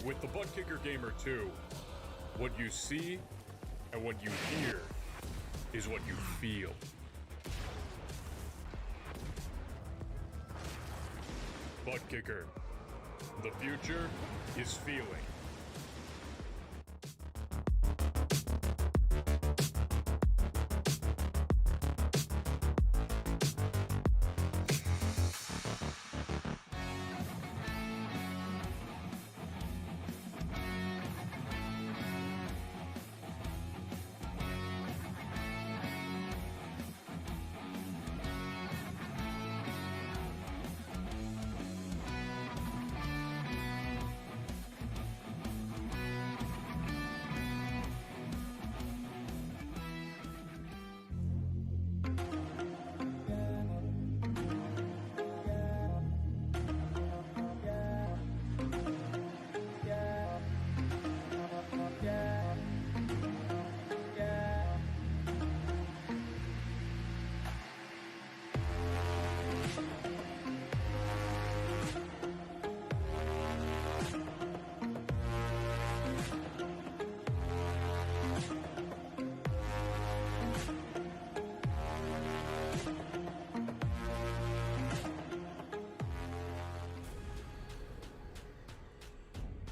With the Butt Kicker Gamer 2, what you see and what you hear is what you feel. Butt Kicker. The future is feeling.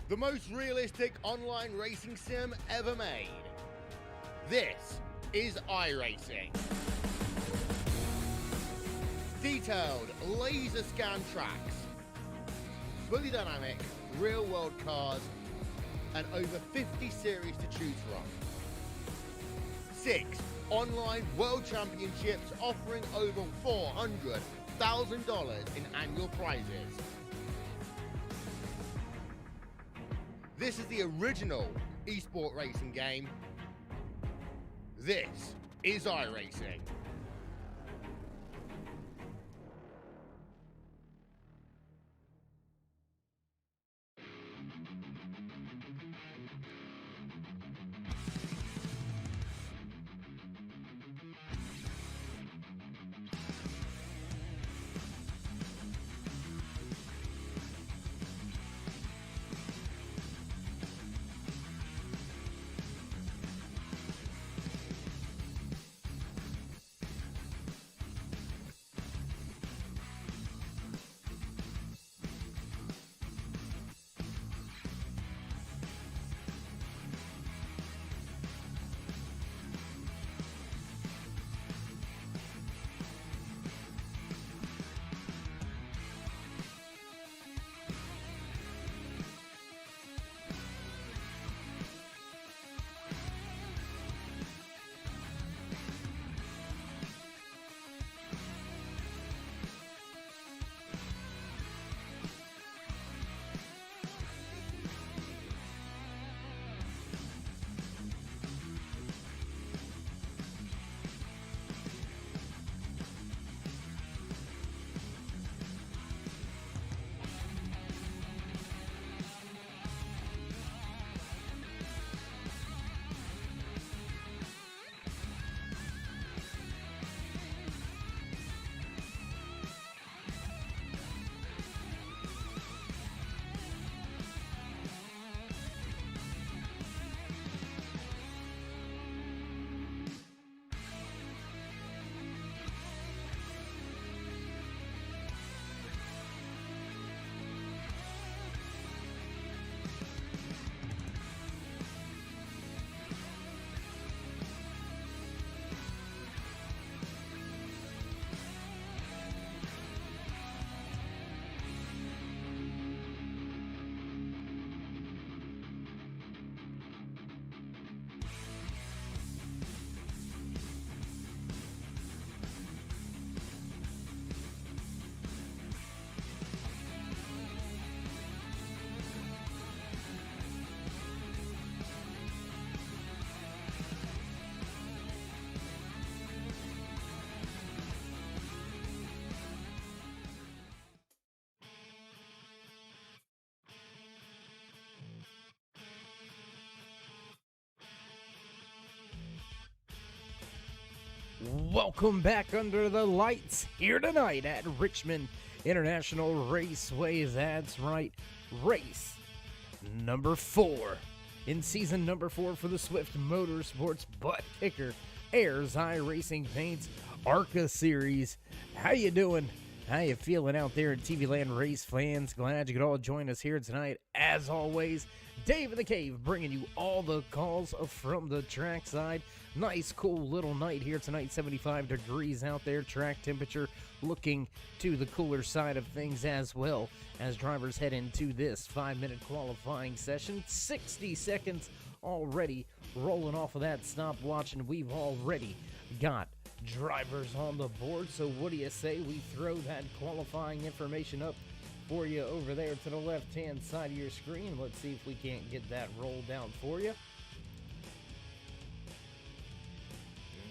The most realistic online racing sim ever made. This is iRacing. Detailed laser scan tracks, fully dynamic real world cars, and over 50 series to choose from. 6 online world championships offering over $400,000 in annual prizes. This is the original esport racing game. This is iRacing. Welcome back under the lights here tonight at Richmond International Raceway. That's right, race number 4. In season number 4 for the Swift Motorsports Butt Kicker Ayers iRacing Paints ARCA Series. How you doing? How you feeling out there in TV Land race fans? Glad you could all join us here tonight. As always, Dave in the Cave bringing you all the calls from the trackside. Nice, cool little night here tonight. 75 degrees out there. Track temperature looking to the cooler side of things as well as drivers head into this 5-minute qualifying session. 60 seconds already rolling off of that stopwatch, and we've already got drivers on the board. So what do you say we throw that qualifying information up for you over there to the left-hand side of your screen? Let's see if we can't get that rolled down for you.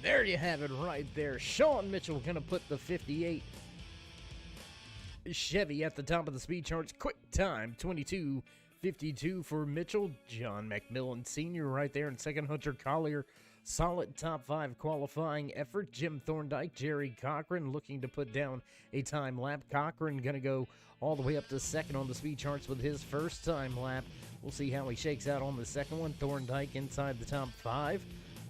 There you have it right there. Sean Mitchell going to put the 58 Chevy at the top of the speed charts. Quick time, 22:52 for Mitchell. John McMillan Sr. right there in second. Hunter Collier, solid top 5 qualifying effort. Jim Thorndike, Jerry Cochran looking to put down a time lap. Cochran going to go all the way up to second on the speed charts with his first time lap. We'll see how he shakes out on the second one. Thorndike inside the top 5.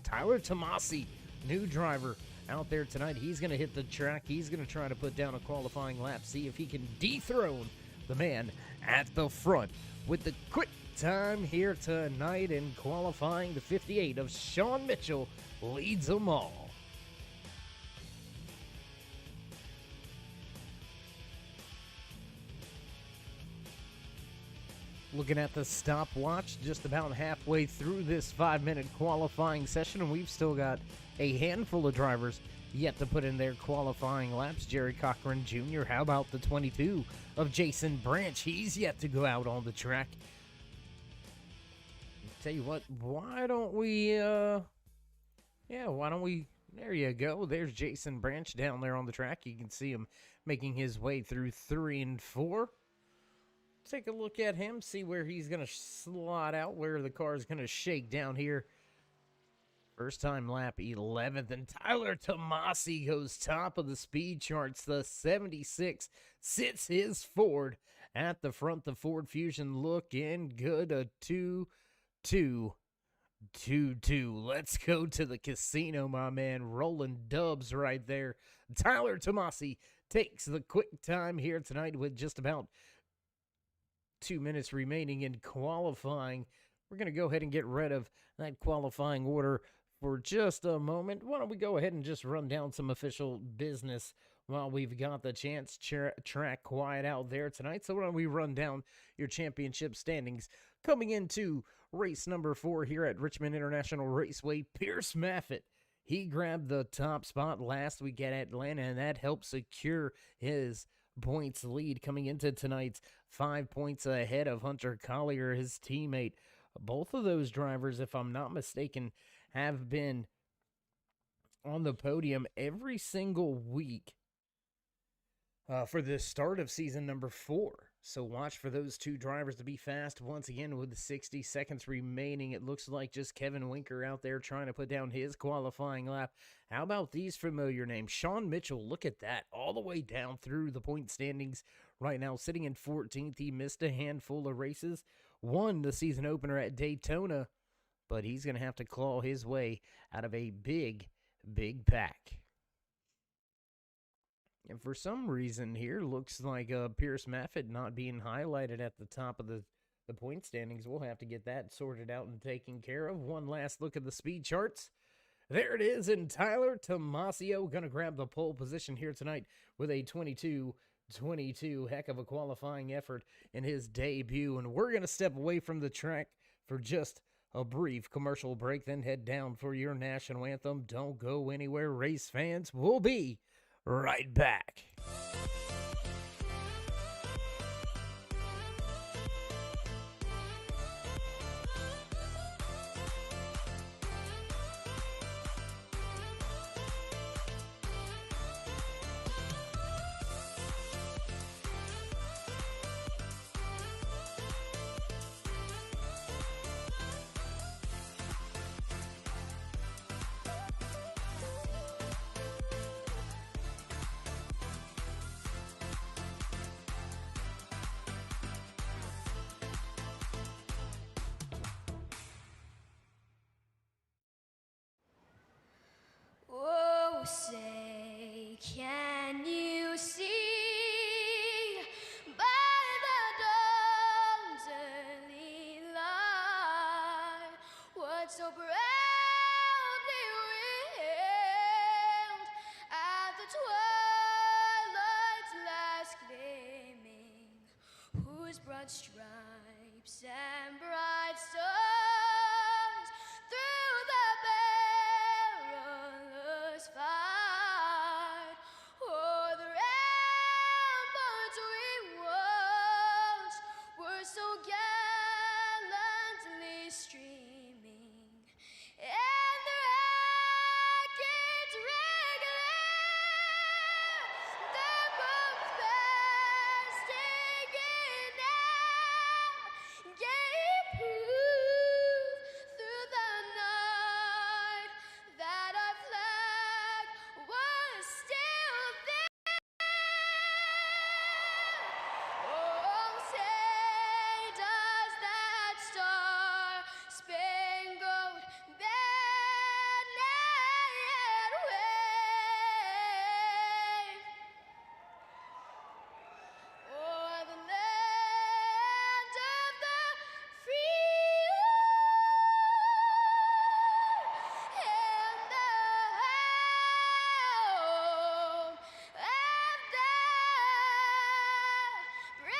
Tyler Tomasi, new driver out there tonight. He's going to hit the track. He's going to try to put down a qualifying lap, see if he can dethrone the man at the front with the quick time here tonight in qualifying. The 58 of Sean Mitchell leads them all. Looking at the stopwatch, just about halfway through this 5-minute qualifying session, and we've still got a handful of drivers yet to put in their qualifying laps. Jerry Cochran Jr., how about the 22 of Jason Branch? He's yet to go out on the track. Tell you what, why don't we, there you go. There's Jason Branch down there on the track. You can see him making his way through 3 and 4. Take a look at him, see where he's going to slot out, where the car is going to shake down here. First time lap 11th, and Tyler Tomasi goes top of the speed charts. The 76 sits his Ford at the front. The Ford Fusion looking good. A 2-2-2-2. Let's go to the casino, my man. Rolling dubs right there. Tyler Tomasi takes the quick time here tonight with just about 2 minutes remaining in qualifying. We're going to go ahead and get rid of that qualifying order for just a moment. Why don't we go ahead and just run down some official business while we've got the chance. Track quiet out there tonight. So why don't we run down your championship standings coming into race number 4 here at Richmond International Raceway. Pierce Maffitt, he grabbed the top spot last week at Atlanta, and that helped secure his points lead coming into tonight's 5 points ahead of Hunter Collier, his teammate. Both of those drivers, if I'm not mistaken, have been on the podium every single week for the start of season number 4. So watch for those two drivers to be fast once again with 60 seconds remaining. It looks like just Kevin Winker out there trying to put down his qualifying lap. How about these familiar names? Sean Mitchell, look at that, all the way down through the point standings right now, sitting in 14th. He missed a handful of races, won the season opener at Daytona, but he's going to have to claw his way out of a big pack. And for some reason here, looks like Pierce Maffitt not being highlighted at the top of the point standings. We'll have to get that sorted out and taken care of. One last look at the speed charts. There it is, and Tyler Tomasio going to grab the pole position here tonight with a 22-22. Heck of a qualifying effort in his debut. And we're going to step away from the track for just a brief commercial break, then head down for your national anthem. Don't go anywhere, race fans. We'll be right back. whose broad stripes and bright stars through the perilous fight, o'er the ramparts we watched were so gallantly streaming, and the rackets regular, the boats bursting in air, gave proof through the night that our flag was still there. Oh, say does that star-spangled banner yet wave o'er the land of the free and the home of the brave?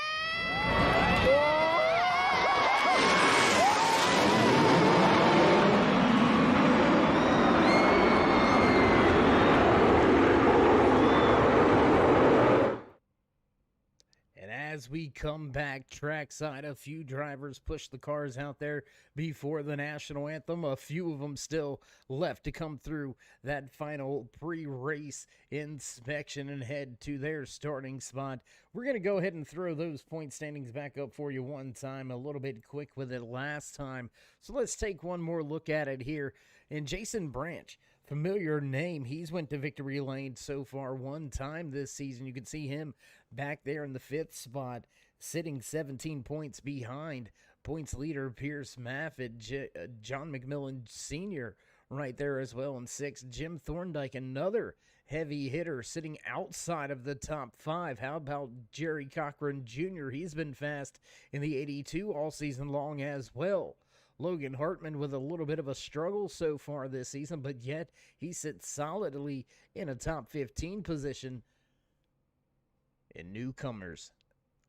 And as we come back trackside, a few drivers push the cars out there before the national anthem. A few of them still left to come through that final pre-race inspection and head to their starting spot. We're going to go ahead and throw those point standings back up for you one time, a little bit quick with it last time. So let's take one more look at it here. And Jason Branch, familiar name. He's went to victory lane so far one time this season. You can see him back there in the 5th spot, sitting 17 points behind points leader Pierce Maffitt. John McMillan Sr. right there as well in 6th. Jim Thorndike, another heavy hitter, sitting outside of the top 5. How about Jerry Cochran Jr.? He's been fast in the 82 all season long as well. Logan Hartman with a little bit of a struggle so far this season, but yet he sits solidly in a top 15 position. And newcomers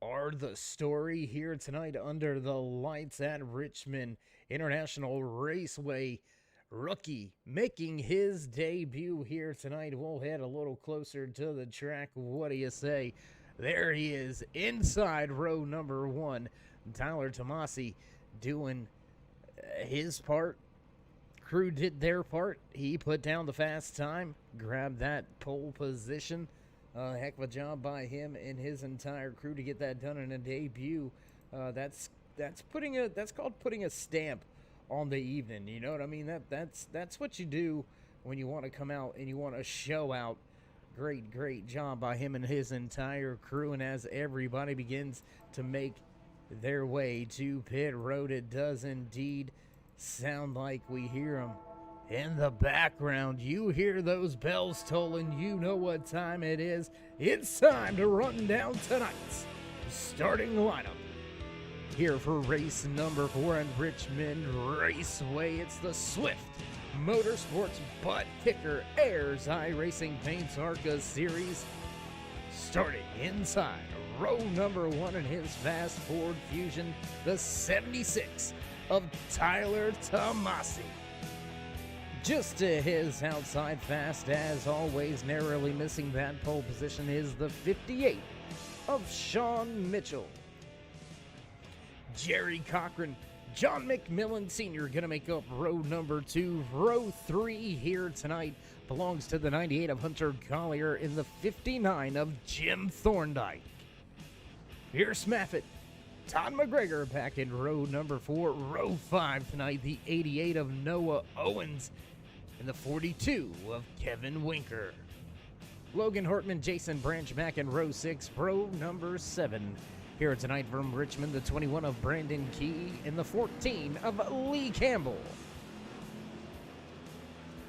are the story here tonight under the lights at Richmond International Raceway. Rookie making his debut here tonight. We'll head a little closer to the track. What do you say? There he is inside row number 1. Tyler Tomasi doing his part. Crew did their part. He put down the fast time, grabbed that pole position. Heck of a job by him and his entire crew to get that done in a debut. That's called putting a stamp on the evening. You know what I mean? That's what you do when you want to come out and you want to show out. Great job by him and his entire crew. And as everybody begins to make their way to pit road, it does indeed sound like we hear them in the background. You hear those bells tolling. You know what time it is. It's time to run down tonight's starting lineup here for race number 4 in Richmond Raceway. It's the Swift MotorSports Butt Kicker Ayers iRacing Paints ARCA Series. Starting inside row number 1 in his fast Ford Fusion, the 76 of Tyler Tomasi. Just to his outside fast, as always, narrowly missing that pole position, is the 58 of Sean Mitchell. Jerry Cochran, John McMillan Sr. going to make up row number 2. Row 3 here tonight belongs to the 98 of Hunter Collier in the 59 of Jim Thorndike. Pierce Maffitt, Todd McGregor back in row number 4. Row 5 tonight, the 88 of Noah Owens and the 42 of Kevin Winker. Logan Hartman, Jason Branch back in row 6. Row number 7 here tonight from Richmond, the 21 of Brandon Key and the 14 of Lee Campbell.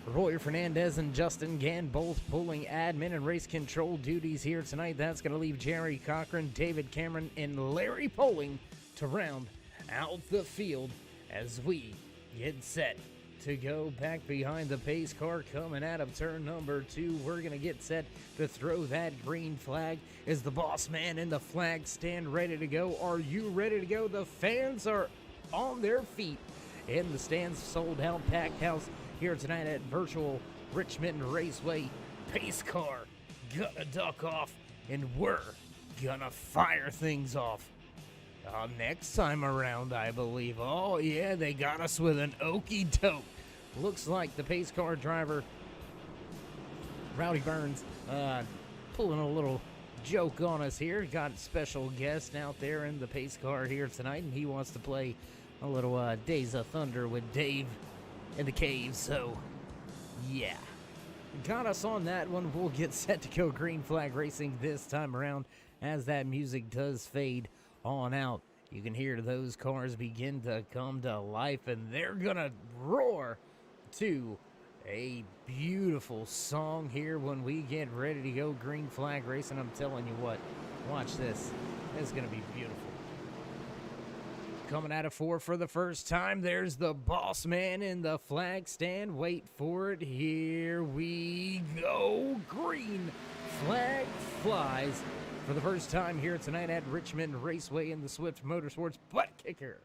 Roy Fernandez and Justin Gann both pulling admin and race control duties here tonight. That's going to leave Jerry Cochran, David Cameron, and Larry Poling to round out the field as we get set to go back behind the pace car coming out of turn number 2. We're going to get set to throw that green flag. Is the boss man in the flag stand ready to go? Are you ready to go? The fans are on their feet in the stands, sold out, packed house here tonight at virtual Richmond Raceway. Pace car gonna duck off, and we're gonna fire things off. Next time around, I believe. Oh, yeah, they got us with an okey doke. Looks like the pace car driver, Rowdy Burns, pulling a little joke on us here. Got a special guest out there in the pace car here tonight, and he wants to play a little Days of Thunder with Dave in the cave. So, yeah. Got us on that one. We'll get set to go green flag racing this time around as that music does fade on out. You can hear those cars begin to come to life, and they're gonna roar to a beautiful song here when we get ready to go green flag racing. I'm telling you what, watch this. It's gonna be beautiful. Coming out of 4 for the first time, there's the boss man in the flag stand. Wait for it. Here we go. Green flag flies for the first time here tonight at Richmond Raceway in the Swift Motorsports Butt Kicker.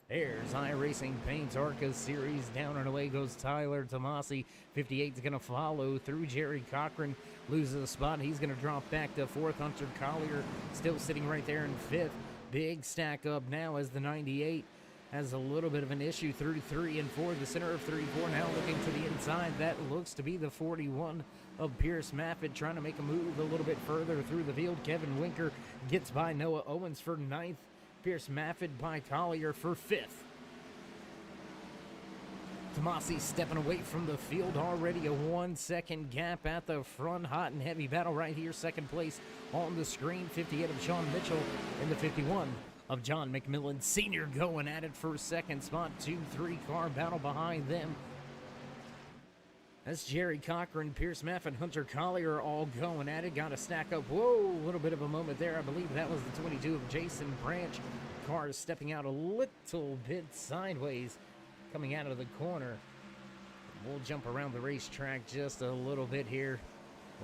There's iRacing paints ARCA series. Down and away goes Tyler Tomasi. 58 is going to follow through. Jerry Cochran loses a spot. He's going to drop back to 4th. Hunter Collier still sitting right there in 5th. Big stack up now as the 98 has a little bit of an issue through 3 and 4. The center of 3 and 4 now looking to the inside. That looks to be the 41 of Pierce Maffitt, trying to make a move a little bit further through the field. Kevin Winker gets by Noah Owens for 9th. Pierce Maffitt by Collier for 5th. Tomasi stepping away from the field, already a 1-second gap at the front. Hot and heavy battle right here. Second place on the screen. 58 of Sean Mitchell and the 51 of John McMillan Sr. going at it for second spot. 2-3 car battle behind them. That's Jerry Cochran, Pierce Maffitt, Hunter Collier all going at it. Got to stack up. Whoa, a little bit of a moment there. I believe that was the 22 of Jason Branch. Car stepping out a little bit sideways, coming out of the corner. We'll jump around the racetrack just a little bit here.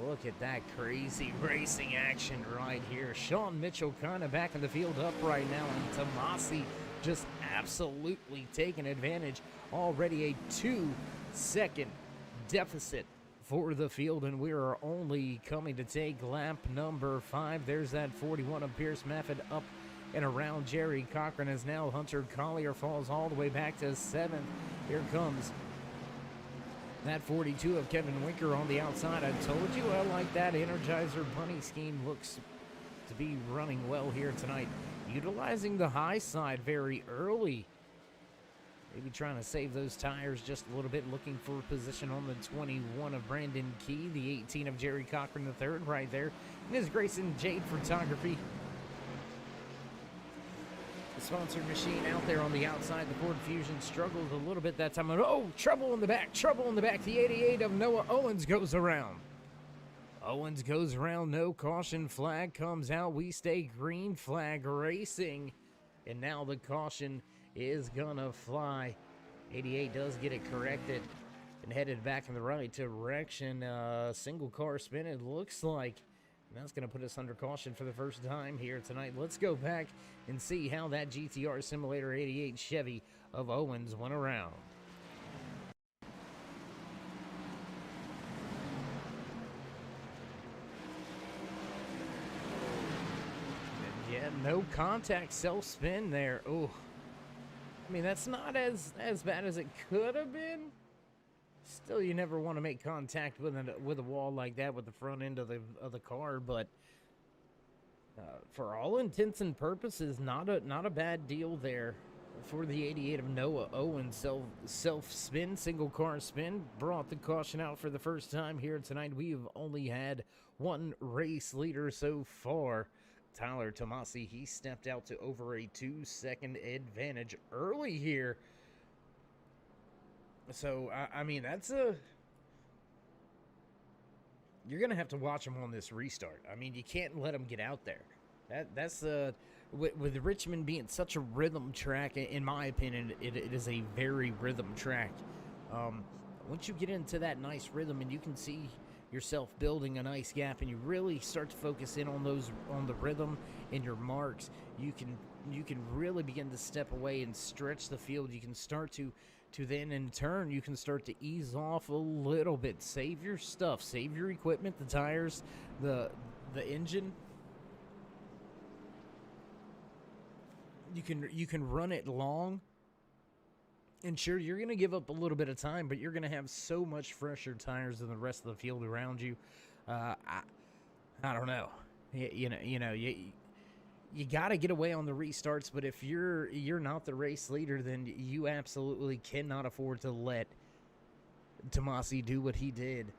Look at that crazy racing action right here. Sean Mitchell kind of back in the field up right now, and Tomasi just absolutely taking advantage. Already a 2-second deficit for the field, and we are only coming to take lap number 5. There's that 41 of Pierce Maffitt up and around Jerry Cochran, as now Hunter Collier falls all the way back to 7th. Here comes that 42 of Kevin Winker on the outside. I told you I like that Energizer Bunny scheme. Looks to be running well here tonight. Utilizing the high side very early. Maybe trying to save those tires just a little bit. Looking for position on the 21 of Brandon Key. The 18 of Jerry Cochran III right there. Ms. Grayson Jade Photography. The sponsored machine out there on the outside. The Ford Fusion struggled a little bit that time. Oh, trouble in the back. Trouble in the back. The 88 of Noah Owens goes around. Owens goes around. No caution flag comes out. We stay green flag racing. And now the caution is gonna fly. 88 does get it corrected and headed back in the right direction. Single car spin, it looks like. And that's gonna put us under caution for the first time here tonight. Let's go back and see how that GTR Simulator 88 Chevy of Owens went around. Yeah, no contact, self-spin there. Oh, I mean, that's not as bad as it could have been. Still, you never want to make contact with a wall like that with the front end of the car, but for all intents and purposes, not a bad deal there for the 88 of Noah Owens. Self-spin, single car spin, brought the caution out for the first time here tonight. We've only had one race leader so far. Tyler Tomasi, he stepped out to over a 2-second advantage early here. So, I mean, that's you're going to have to watch him on this restart. I mean, you can't let him get out there. That's with Richmond being such a rhythm track, in my opinion, it is a very rhythm track. Once you get into that nice rhythm and you can see yourself building a nice gap and you really start to focus in on the rhythm and your marks, you can really begin to step away and stretch the field. You can start to then in turn you can start to ease off a little bit. Save your stuff, save your equipment, the tires, the engine. You can run it long. And sure, you're going to give up a little bit of time, but you're going to have so much fresher tires than the rest of the field around you. I don't know. You got to get away on the restarts, but if you're not the race leader, then you absolutely cannot afford to let Tomasi do what he did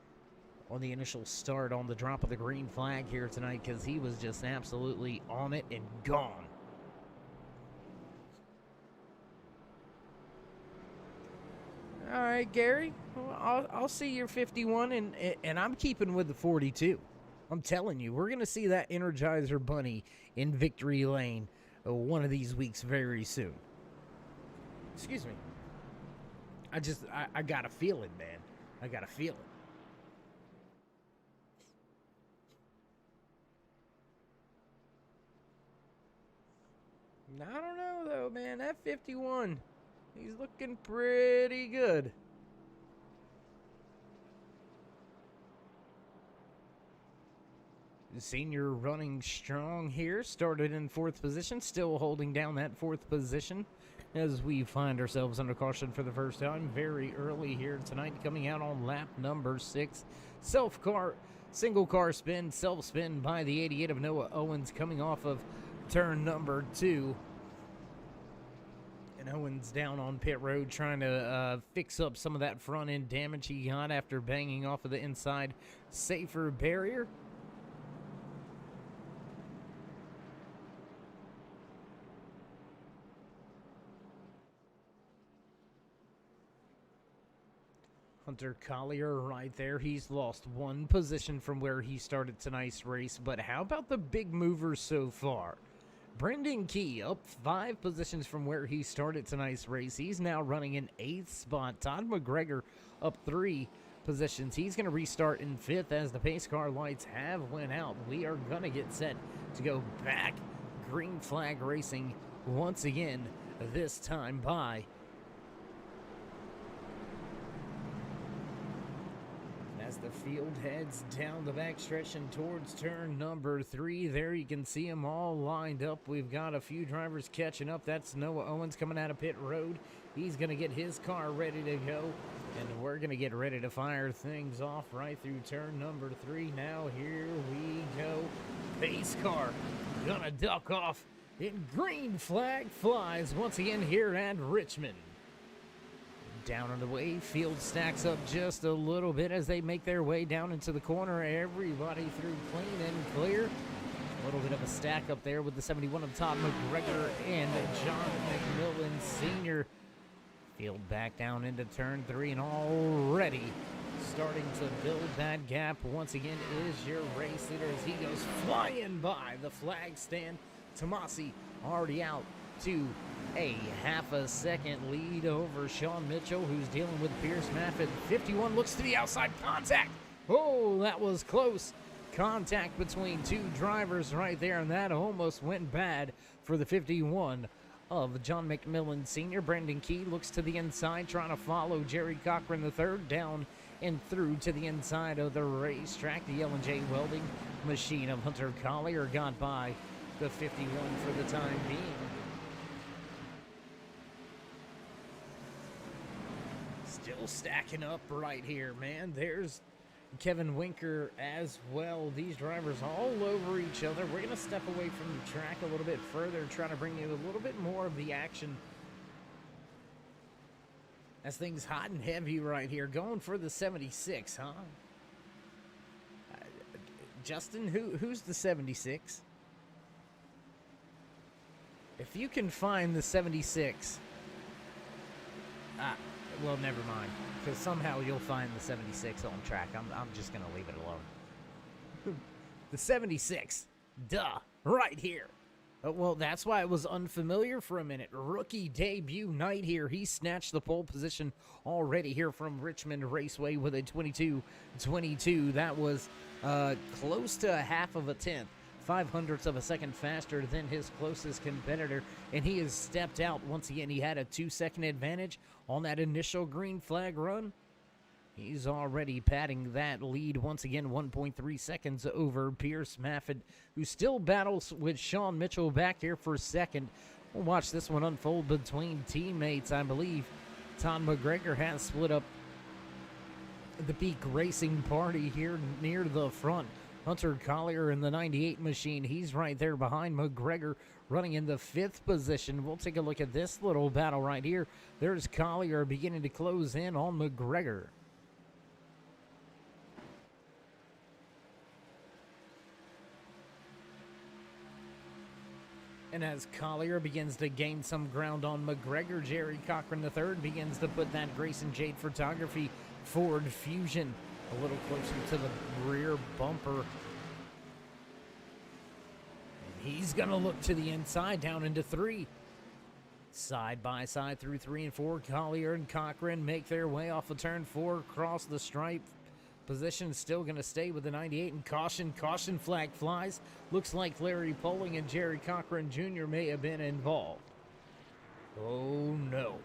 on the initial start on the drop of the green flag here tonight, because he was just absolutely on it and gone. All right, Gary, well, I'll see your 51, and I'm keeping with the 42. I'm telling you, we're going to see that Energizer Bunny in victory lane one of these weeks very soon. Excuse me. I got a feeling, man. I got a feeling. I don't know, though, man. That 51... he's looking pretty good. The senior running strong here. Started in 4th position. Still holding down that 4th position as we find ourselves under caution for the first time very early here tonight. Coming out on lap number 6. Single car spin. Self-spin by the 88 of Noah Owens coming off of turn number 2. Owens down on pit road trying to fix up some of that front end damage he got after banging off of the inside safer barrier. Hunter Collier right there. He's lost 1 position from where he started tonight's race, but how about the big movers so far? Brendan Key up 5 positions from where he started tonight's race. He's now running in 8th spot. Todd McGregor up 3 positions. He's going to restart in 5th as the pace car lights have went out. We are going to get set to go back green flag racing once again, this time by as the field heads down the backstretch and towards turn number 3. There you can see them all lined up. We've got a few drivers catching up. That's Noah Owens coming out of pit road. He's going to get his car ready to go, and we're going to get ready to fire things off right through turn number 3. Now here we go. Pace car gonna duck off, and green flag flies once again here at Richmond. Down on the way, field stacks up just a little bit as they make their way down into the corner. Everybody through clean and clear. A little bit of a stack up there with the 71 of Todd McGregor and John McMillan Sr. Field back down into turn 3, and already starting to build that gap once again is your race leader as he goes flying by the flag stand. Tomasi already out to a half a second lead over Sean Mitchell, who's dealing with Pierce Maffett. 51 looks to the outside. Contact. Oh, that was close. Contact between 2 drivers right there, and that almost went bad for the 51 of John McMillan Sr. Brendan Key looks to the inside, trying to follow Jerry Cochran III down and through to the inside of the racetrack. The L&J welding machine of Hunter Collier got by the 51 for the time being. Still stacking up right here, man. There's Kevin Winker as well. These drivers all over each other. We're going to step away from the track a little bit further, trying to bring you a little bit more of the action as things hot and heavy right here. Going for the 76, huh? Justin, who's the 76? If you can find the 76, well, never mind, because somehow you'll find the 76 on track. I'm just going to leave it alone. The 76, duh, right here. Well, that's why it was unfamiliar for a minute. Rookie debut night here. He snatched the pole position already here from Richmond Raceway with a 22-22. That was close to a half of a tenth, 0.05 of a second faster than his closest competitor, and he has stepped out. Once again, he had a 2-second advantage on that initial green flag run. He's already padding that lead once again, 1.3 seconds over Pierce Maffett, who still battles with Sean Mitchell back here for second. We'll watch this one unfold between teammates. I believe Tom McGregor has split up the Peak Racing party here near the front. Hunter Collier in the 98 machine. He's right there behind McGregor, running in the 5th position. We'll take a look at this little battle right here. There's Collier beginning to close in on McGregor. And as Collier begins to gain some ground on McGregor, Jerry Cochran III begins to put that Grayson Jade Photography Ford Fusion a little closer to the rear bumper. And he's going to look to the inside, down into 3. Side by side through 3 and 4, Collier and Cochran make their way off of turn 4, cross the stripe. Position still going to stay with the 98, and caution flag flies. Looks like Larry Poling and Jerry Cochran Jr. may have been involved. Oh no.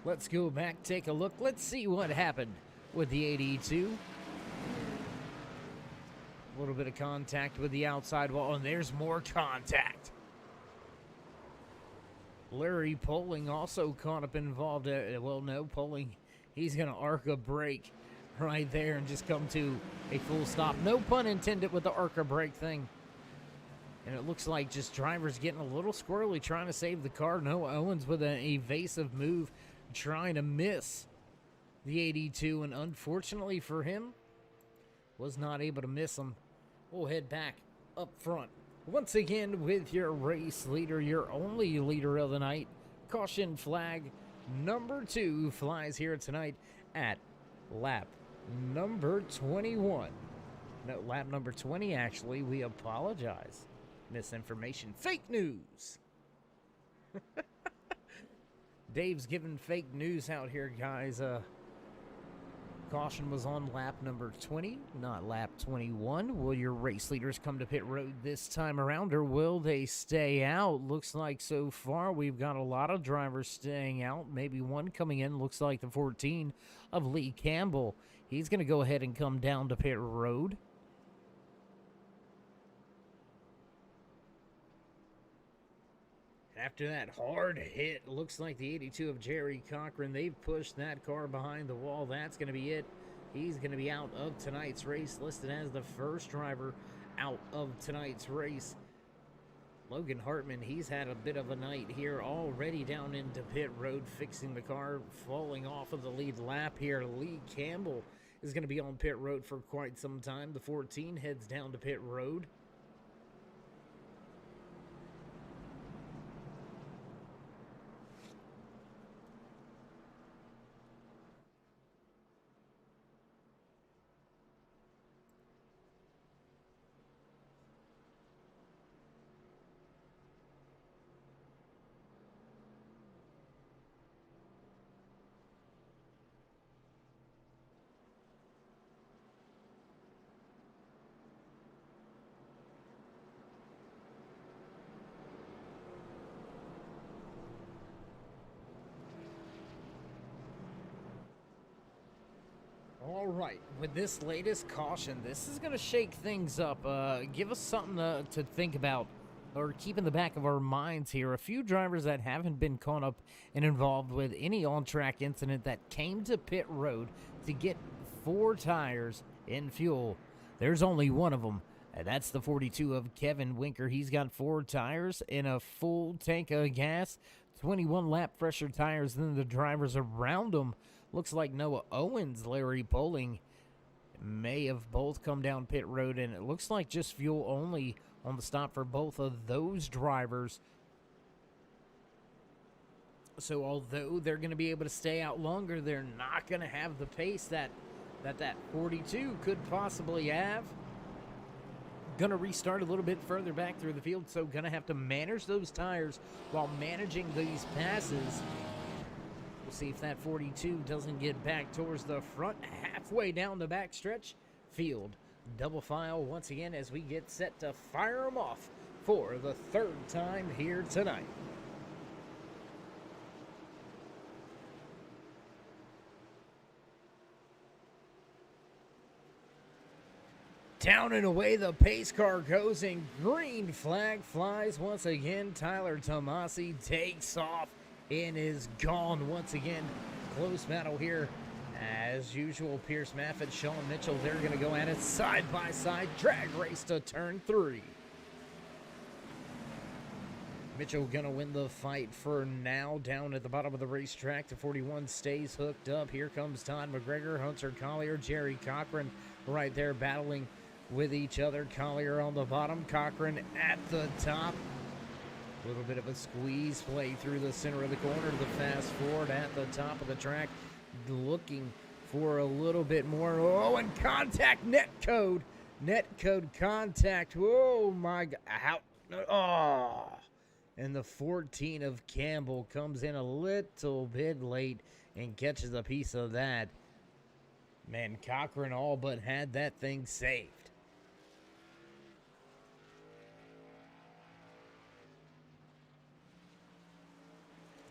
Let's go back, take a look. Let's see what happened with the 82. A little bit of contact with the outside wall, and there's more contact. Larry Poling also caught up involved. Well, no, Poling, he's going to ARCA brake right there and just come to a full stop. No pun intended with the ARCA brake thing. And it looks like just drivers getting a little squirrely trying to save the car. Noah Owens with an evasive move trying to miss the 82, and unfortunately for him, was not able to miss him. We'll head back up front once again with your race leader, your only leader of the night. Caution flag number 2 flies here tonight at lap number 21. No, lap number 20, actually. We apologize. Misinformation. Fake news. Dave's giving fake news out here, guys. Caution was on lap number 20, not lap 21. Will your race leaders come to pit road this time around, or will they stay out? Looks like so far we've got a lot of drivers staying out. Maybe one coming in. Looks like the 14 of Lee Campbell. He's going to go ahead and come down to pit road. After that hard hit, looks like the 82 of Jerry Cochran, they've pushed that car behind the wall. That's going to be it. He's going to be out of tonight's race, listed as the first driver out of tonight's race. Logan Hartman, he's had a bit of a night here already down into pit road, fixing the car, falling off of the lead lap here. Lee Campbell is going to be on pit road for quite some time. The 14 heads down to pit road. All right, with this latest caution, this is going to shake things up. Give us something to think about or keep in the back of our minds here. A few drivers that haven't been caught up and involved with any on-track incident that came to pit road to get 4 tires in fuel. There's only one of them, and that's the 42 of Kevin Winker. He's got 4 tires and a full tank of gas, 21 lap fresher tires than the drivers around him. Looks like Noah Owens, Larry Poling may have both come down pit road, and it looks like just fuel only on the stop for both of those drivers. So although they're going to be able to stay out longer, they're not going to have the pace that 42 could possibly have. Going to restart a little bit further back through the field, so going to have to manage those tires while managing these passes. We'll see if that 42 doesn't get back towards the front halfway down the back stretch. Field double file once again as we get set to fire them off for the third time here tonight. Down and away the pace car goes, and green flag flies once again. Tyler Tomasi takes off and is gone once again. Close battle here. As usual, Pierce Maffett, Sean Mitchell, they're going to go at it side by side. Drag race to turn 3. Mitchell going to win the fight for now. Down at the bottom of the racetrack, the 41 stays hooked up. Here comes Todd McGregor, Hunter Collier, Jerry Cochran right there battling with each other. Collier on the bottom, Cochran at the top. A little bit of a squeeze play through the center of the corner to the fast forward at the top of the track. Looking for a little bit more. Oh, and contact, net code contact. Oh my God. How? Oh. And the 14 of Campbell comes in a little bit late and catches a piece of that. Man, Cochran all but had that thing saved.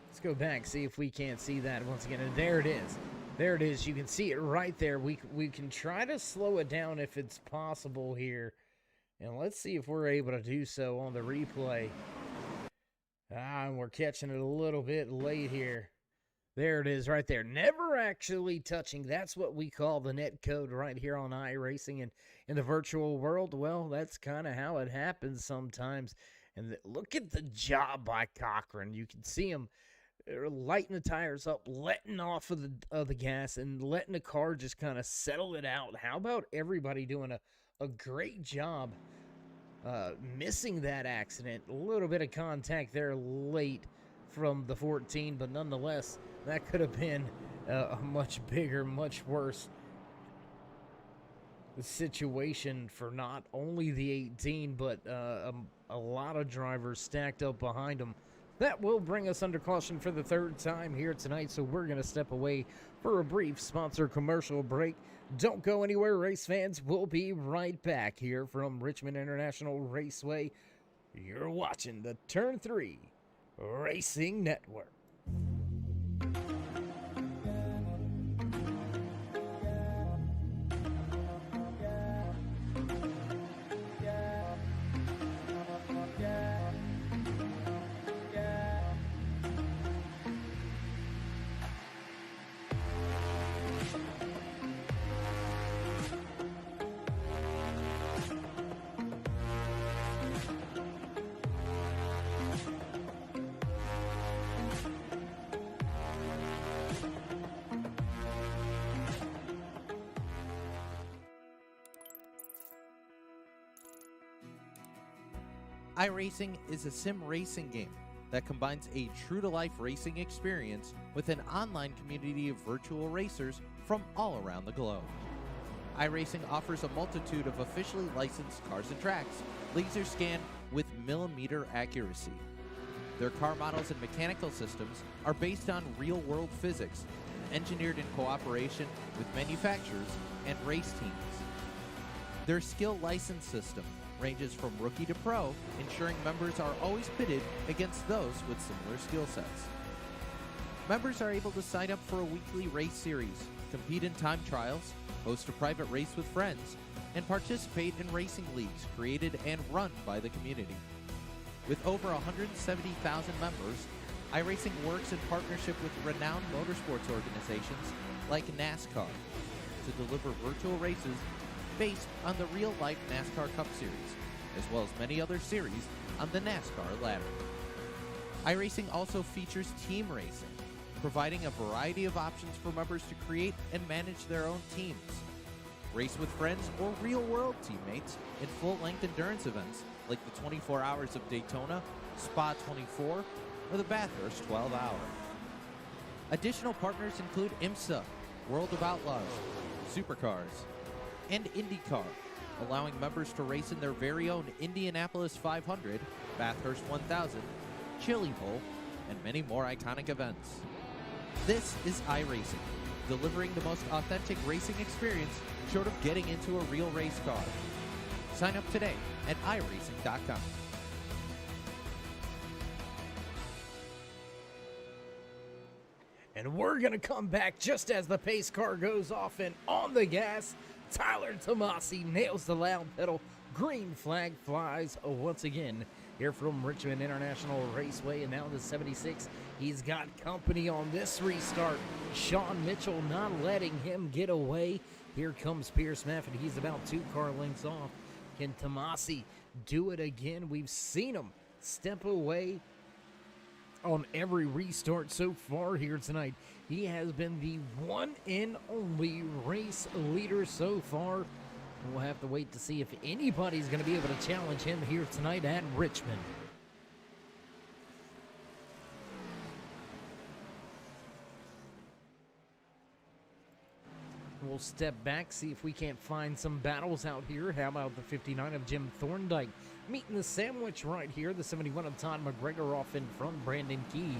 Let's go back, see if we can't see that once again. And there it is. There it is. You can see it right there. We can try to slow it down if it's possible here. And let's see if we're able to do so on the replay. And we're catching it a little bit late here. There it is right there. Never actually touching. That's what we call the net code right here on iRacing. And in the virtual world, well, that's kind of how it happens sometimes. And look at the job by Cochran. You can see him lighting the tires up, letting off of the gas, and letting the car just kind of settle it out. How about everybody doing a great job missing that accident? A little bit of contact there late from the 14, but nonetheless, that could have been a much bigger, much worse situation for not only the 18, but a lot of drivers stacked up behind them. That will bring us under caution for the third time here tonight, so we're going to step away for a brief sponsor commercial break. Don't go anywhere, race fans. We'll be right back here from Richmond International Raceway. You're watching the Turn 3 Racing Network. iRacing is a sim racing game that combines a true-to-life racing experience with an online community of virtual racers from all around the globe. iRacing offers a multitude of officially licensed cars and tracks, laser scanned with millimeter accuracy. Their car models and mechanical systems are based on real-world physics, engineered in cooperation with manufacturers and race teams. Their skill license system ranges from rookie to pro, ensuring members are always pitted against those with similar skill sets. Members are able to sign up for a weekly race series, compete in time trials, host a private race with friends, and participate in racing leagues created and run by the community. With over 170,000 members, iRacing works in partnership with renowned motorsports organizations like NASCAR to deliver virtual races based on the real-life NASCAR Cup Series, as well as many other series on the NASCAR ladder. iRacing also features team racing, providing a variety of options for members to create and manage their own teams. Race with friends or real-world teammates in full-length endurance events like the 24 Hours of Daytona, Spa 24, or the Bathurst 12 Hour. Additional partners include IMSA, World of Outlaws, Supercars, and IndyCar, allowing members to race in their very own Indianapolis 500, Bathurst 1000, Chili Bowl, and many more iconic events. This is iRacing, delivering the most authentic racing experience short of getting into a real race car. Sign up today at iRacing.com. And we're going to come back just as the pace car goes off, and on the gas, Tyler Tomasi nails the loud pedal. Green flag flies once again here from Richmond International Raceway. And now the 76, he's got company on this restart. Sean Mitchell not letting him get away. Here comes Pierce Maffin. He's about 2 car lengths off. Can Tomasi do it again? We've seen him step away on every restart so far here tonight. He has been the one and only race leader so far. We'll have to wait to see if anybody's going to be able to challenge him here tonight at Richmond. We'll step back, see if we can't find some battles out here. How about the 59 of Jim Thorndike meeting the sandwich right here? The 71 of Todd McGregor off in front. Brandon Key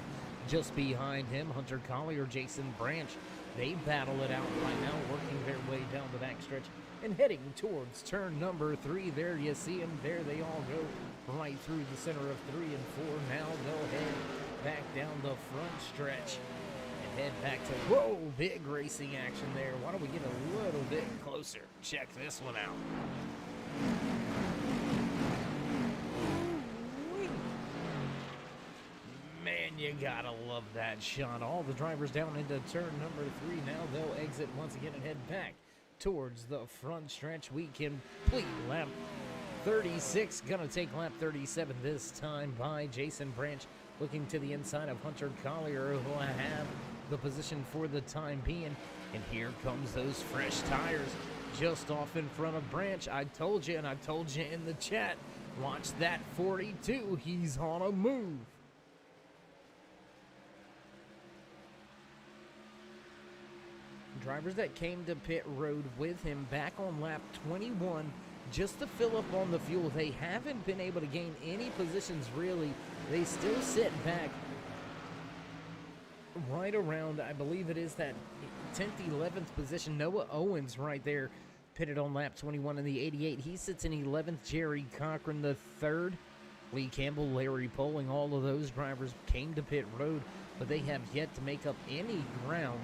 just behind him. Hunter Collier, Jason Branch. They battle it out right now, working their way down the backstretch and heading towards turn number 3. There you see them. There they all go right through the center of 3 and 4. Now they'll head back down the front stretch and head back to, whoa, big racing action there. Why don't we get a little bit closer? Check this one out. Man, you gotta love that shot. All the drivers down into turn number 3. Now they'll exit once again and head back towards the front stretch. We complete lap 36. Gonna take lap 37 this time by Jason Branch. Looking to the inside of Hunter Collier, who will have the position for the time being. And here comes those fresh tires just off in front of Branch. I told you, and I told you in the chat, watch that 42. He's on a move. Drivers that came to pit road with him back on lap 21 just to fill up on the fuel. They haven't been able to gain any positions really. They still sit back right around, I believe it is that 10th, 11th position. Noah Owens right there pitted on lap 21 in the 88. He sits in 11th. Jerry Cochran the 3rd. Lee Campbell, Larry Poling, all of those drivers came to pit road, but they have yet to make up any ground.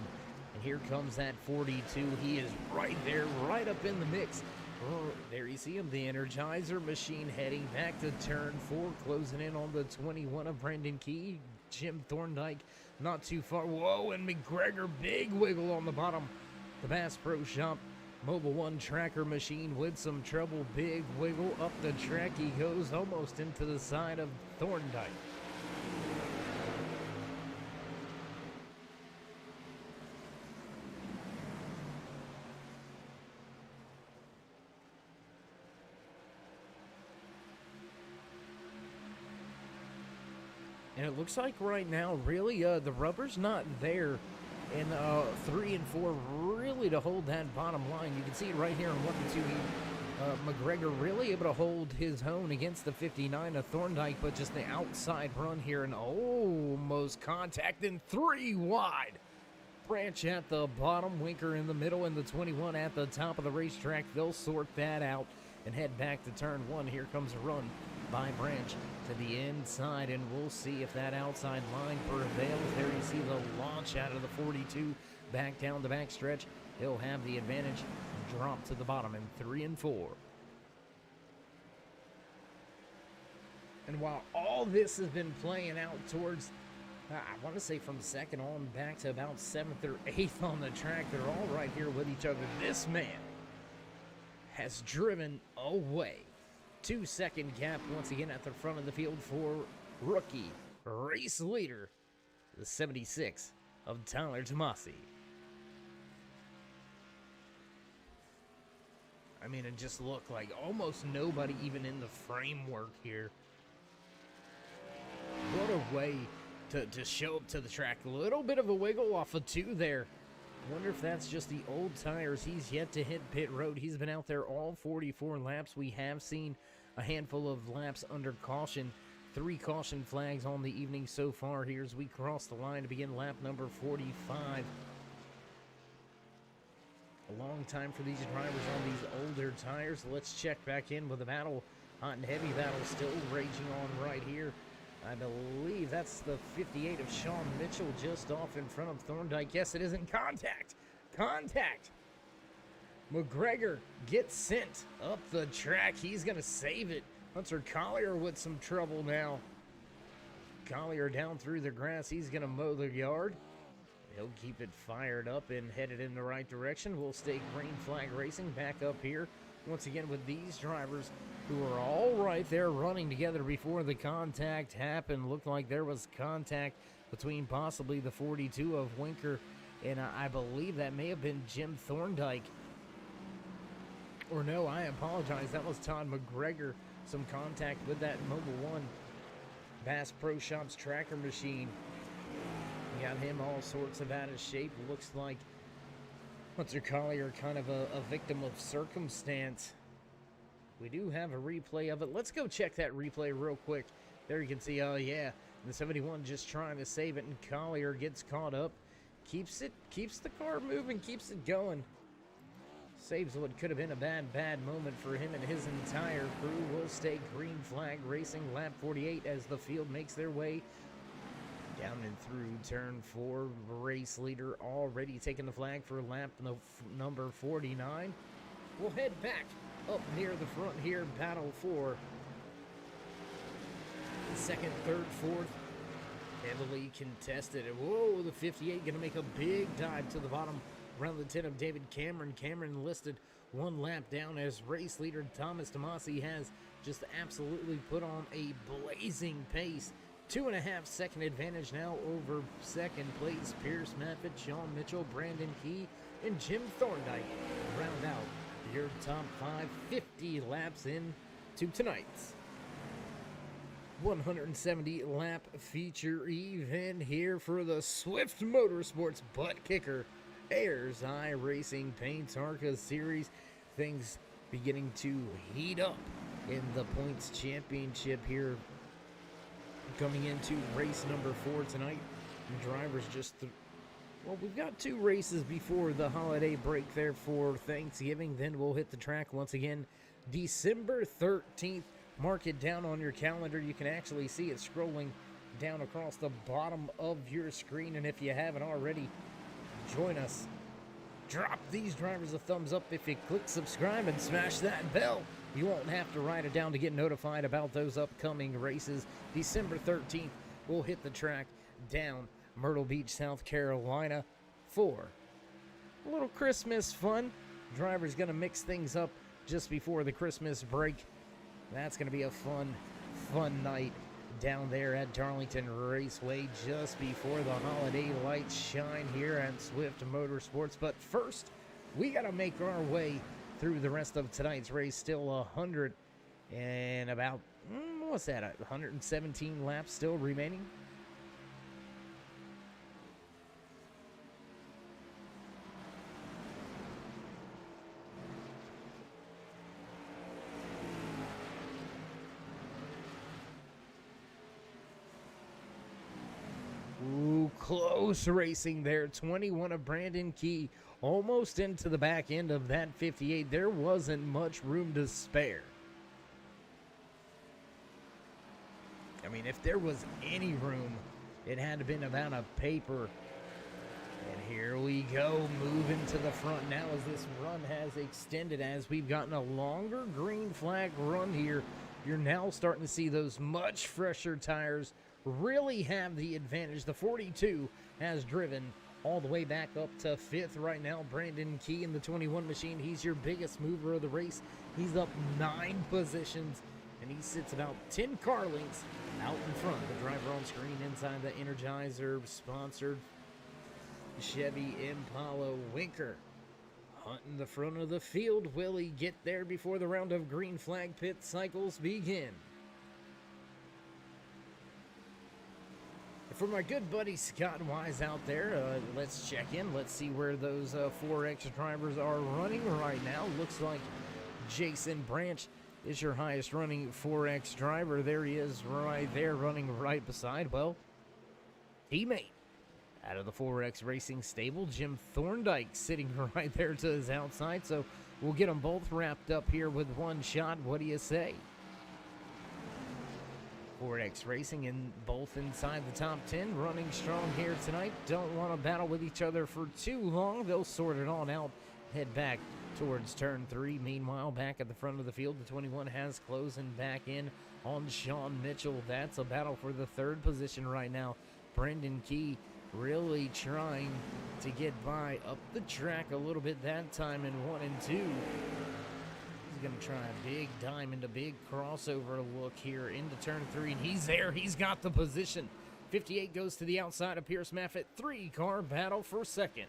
And here comes that 42. He is right there, right up in the mix. Oh, there you see him, the Energizer machine heading back to turn 4, closing in on the 21 of Brandon Key. Jim Thorndike not too far. Whoa, and McGregor, big wiggle on the bottom. The Bass Pro Shop Mobile One tracker machine with some trouble. Big wiggle up the track. He goes almost into the side of Thorndike. And it looks like right now, really, the rubber's not there in 3 and 4, really, to hold that bottom line. You can see it right here in 1 and 2. McGregor really able to hold his own against the 59 of Thorndike, but just the outside run here and almost contact and 3 wide. Branch at the bottom, Winker in the middle, and the 21 at the top of the racetrack. They'll sort that out and head back to turn 1. Here comes a run by Branch to the inside, and we'll see if that outside line prevails. There you see the launch out of the 42 back down the back stretch. He'll have the advantage, drop to the bottom in 3 and 4. And while all this has been playing out towards, I want to say from 2nd on back to about 7th or 8th on the track, they're all right here with each other. This man has driven away. 2-second gap once again at the front of the field for rookie race leader, the 76 of Tyler Tomasi. I mean, it just looked like almost nobody even in the framework here. What a way to show up to the track. A little bit of a wiggle off of 2 there. Wonder if that's just the old tires. He's yet to hit pit road. He's been out there all 44 laps. We have seen a handful of laps under caution. 3 caution flags on the evening so far here as we cross the line to begin lap number 45. A long time for these drivers on these older tires. Let's check back in with the battle. Hot and heavy battle still raging on right here. I believe that's the 58 of Sean Mitchell just off in front of Thorndike. Yes, it is in contact. Contact. McGregor gets sent up the track. He's going to save it. Hunter Collier with some trouble now. Collier down through the grass. He's going to mow the yard. He'll keep it fired up and headed in the right direction. We'll stay green flag racing back up here. Once again with these drivers who are all right there running together before the contact happened. Looked like there was contact between possibly the 42 of Winker and I believe that may have been Jim Thorndike. Or no, I apologize. That was Todd McGregor. Some contact with that Mobile 1 Bass Pro Shops tracker machine. Got him all sorts of out of shape. Looks like Hunter Collier kind of a victim of circumstance. We do have a replay of it. Let's go check that replay real quick. There you can see, oh yeah, the 71 just trying to save it, and Collier gets caught up. Keeps the car moving, keeps it going. Saves what could have been a bad moment for him and his entire crew. Will stay green flag racing lap 48 as the field makes their way down and through turn 4. Race leader already taking the flag for lap number 49. We'll head back up near the front here. Battle for second, third, fourth. Heavily contested. Whoa, the 58 going to make a big dive to the bottom. Around the 10 of David Cameron. Cameron listed 1 lap down as race leader Thomas Tomasi has just absolutely put on a blazing pace. 2.5 second advantage now over second place. Pierce Maffitt, Sean Mitchell, Brandon Key, and Jim Thorndike round out your top 5. 50 laps in to tonight's 170 lap feature event here for the Swift Motorsports Butt Kicker Ayers iRacing Paints ARCA Series. Things beginning to heat up in the points championship here. Coming into race number 4 tonight, drivers just well, we've got 2 races before the holiday break there for Thanksgiving. Then we'll hit the track once again December 13th. Mark it down on your calendar. You can actually see it scrolling down across the bottom of your screen. And if you haven't already, join us. Drop these drivers a thumbs up if you click subscribe and smash that bell. You won't have to write it down to get notified about those upcoming races. December 13th, we'll hit the track down Myrtle Beach, South Carolina for a little Christmas fun. Driver's going to mix things up just before the Christmas break. That's going to be a fun night down there at Darlington Raceway just before the holiday lights shine here at Swift Motorsports. But first, we got to make our way through the rest of tonight's race. Still 100 and about, what's that, 117 laps still remaining. Ooh, close racing there. 21 of Brandon Key almost into the back end of that 58. There wasn't much room to spare. I mean, if there was any room, it had to been about a paper. And here we go, moving to the front now as this run has extended, as we've gotten a longer green flag run here. You're now starting to see those much fresher tires really have the advantage. The 42 has driven all the way back up to 5th right now. Brandon Key in the 21 machine. He's your biggest mover of the race. He's up 9 positions, and he sits about 10 car lengths out in front. The driver on screen inside the Energizer-sponsored Chevy Impala Winker. Hunting the front of the field. Will he get there before the round of green flag pit cycles begin? For my good buddy Scott Wise out there, let's check in. Let's see where those 4X drivers are running right now. Looks like Jason Branch is your highest running 4X driver. There he is right there running right beside, well, teammate out of the 4X Racing stable, Jim Thorndike, sitting right there to his outside. So we'll get them both wrapped up here with one shot. What do you say? 4X Racing and both inside the top 10, running strong here tonight. Don't want to battle with each other for too long. They'll sort it all out. Head back towards turn 3. Meanwhile, back at the front of the field, the 21 has closing back in on Sean Mitchell. That's a battle for the third position right now. Brendan Key really trying to get by up the track a little bit that time in 1 and 2. He's going to try a big diamond, a big crossover look here into turn 3, and he's there. He's got the position. 58 goes to the outside of Pierce Maffitt. 3-car battle for second.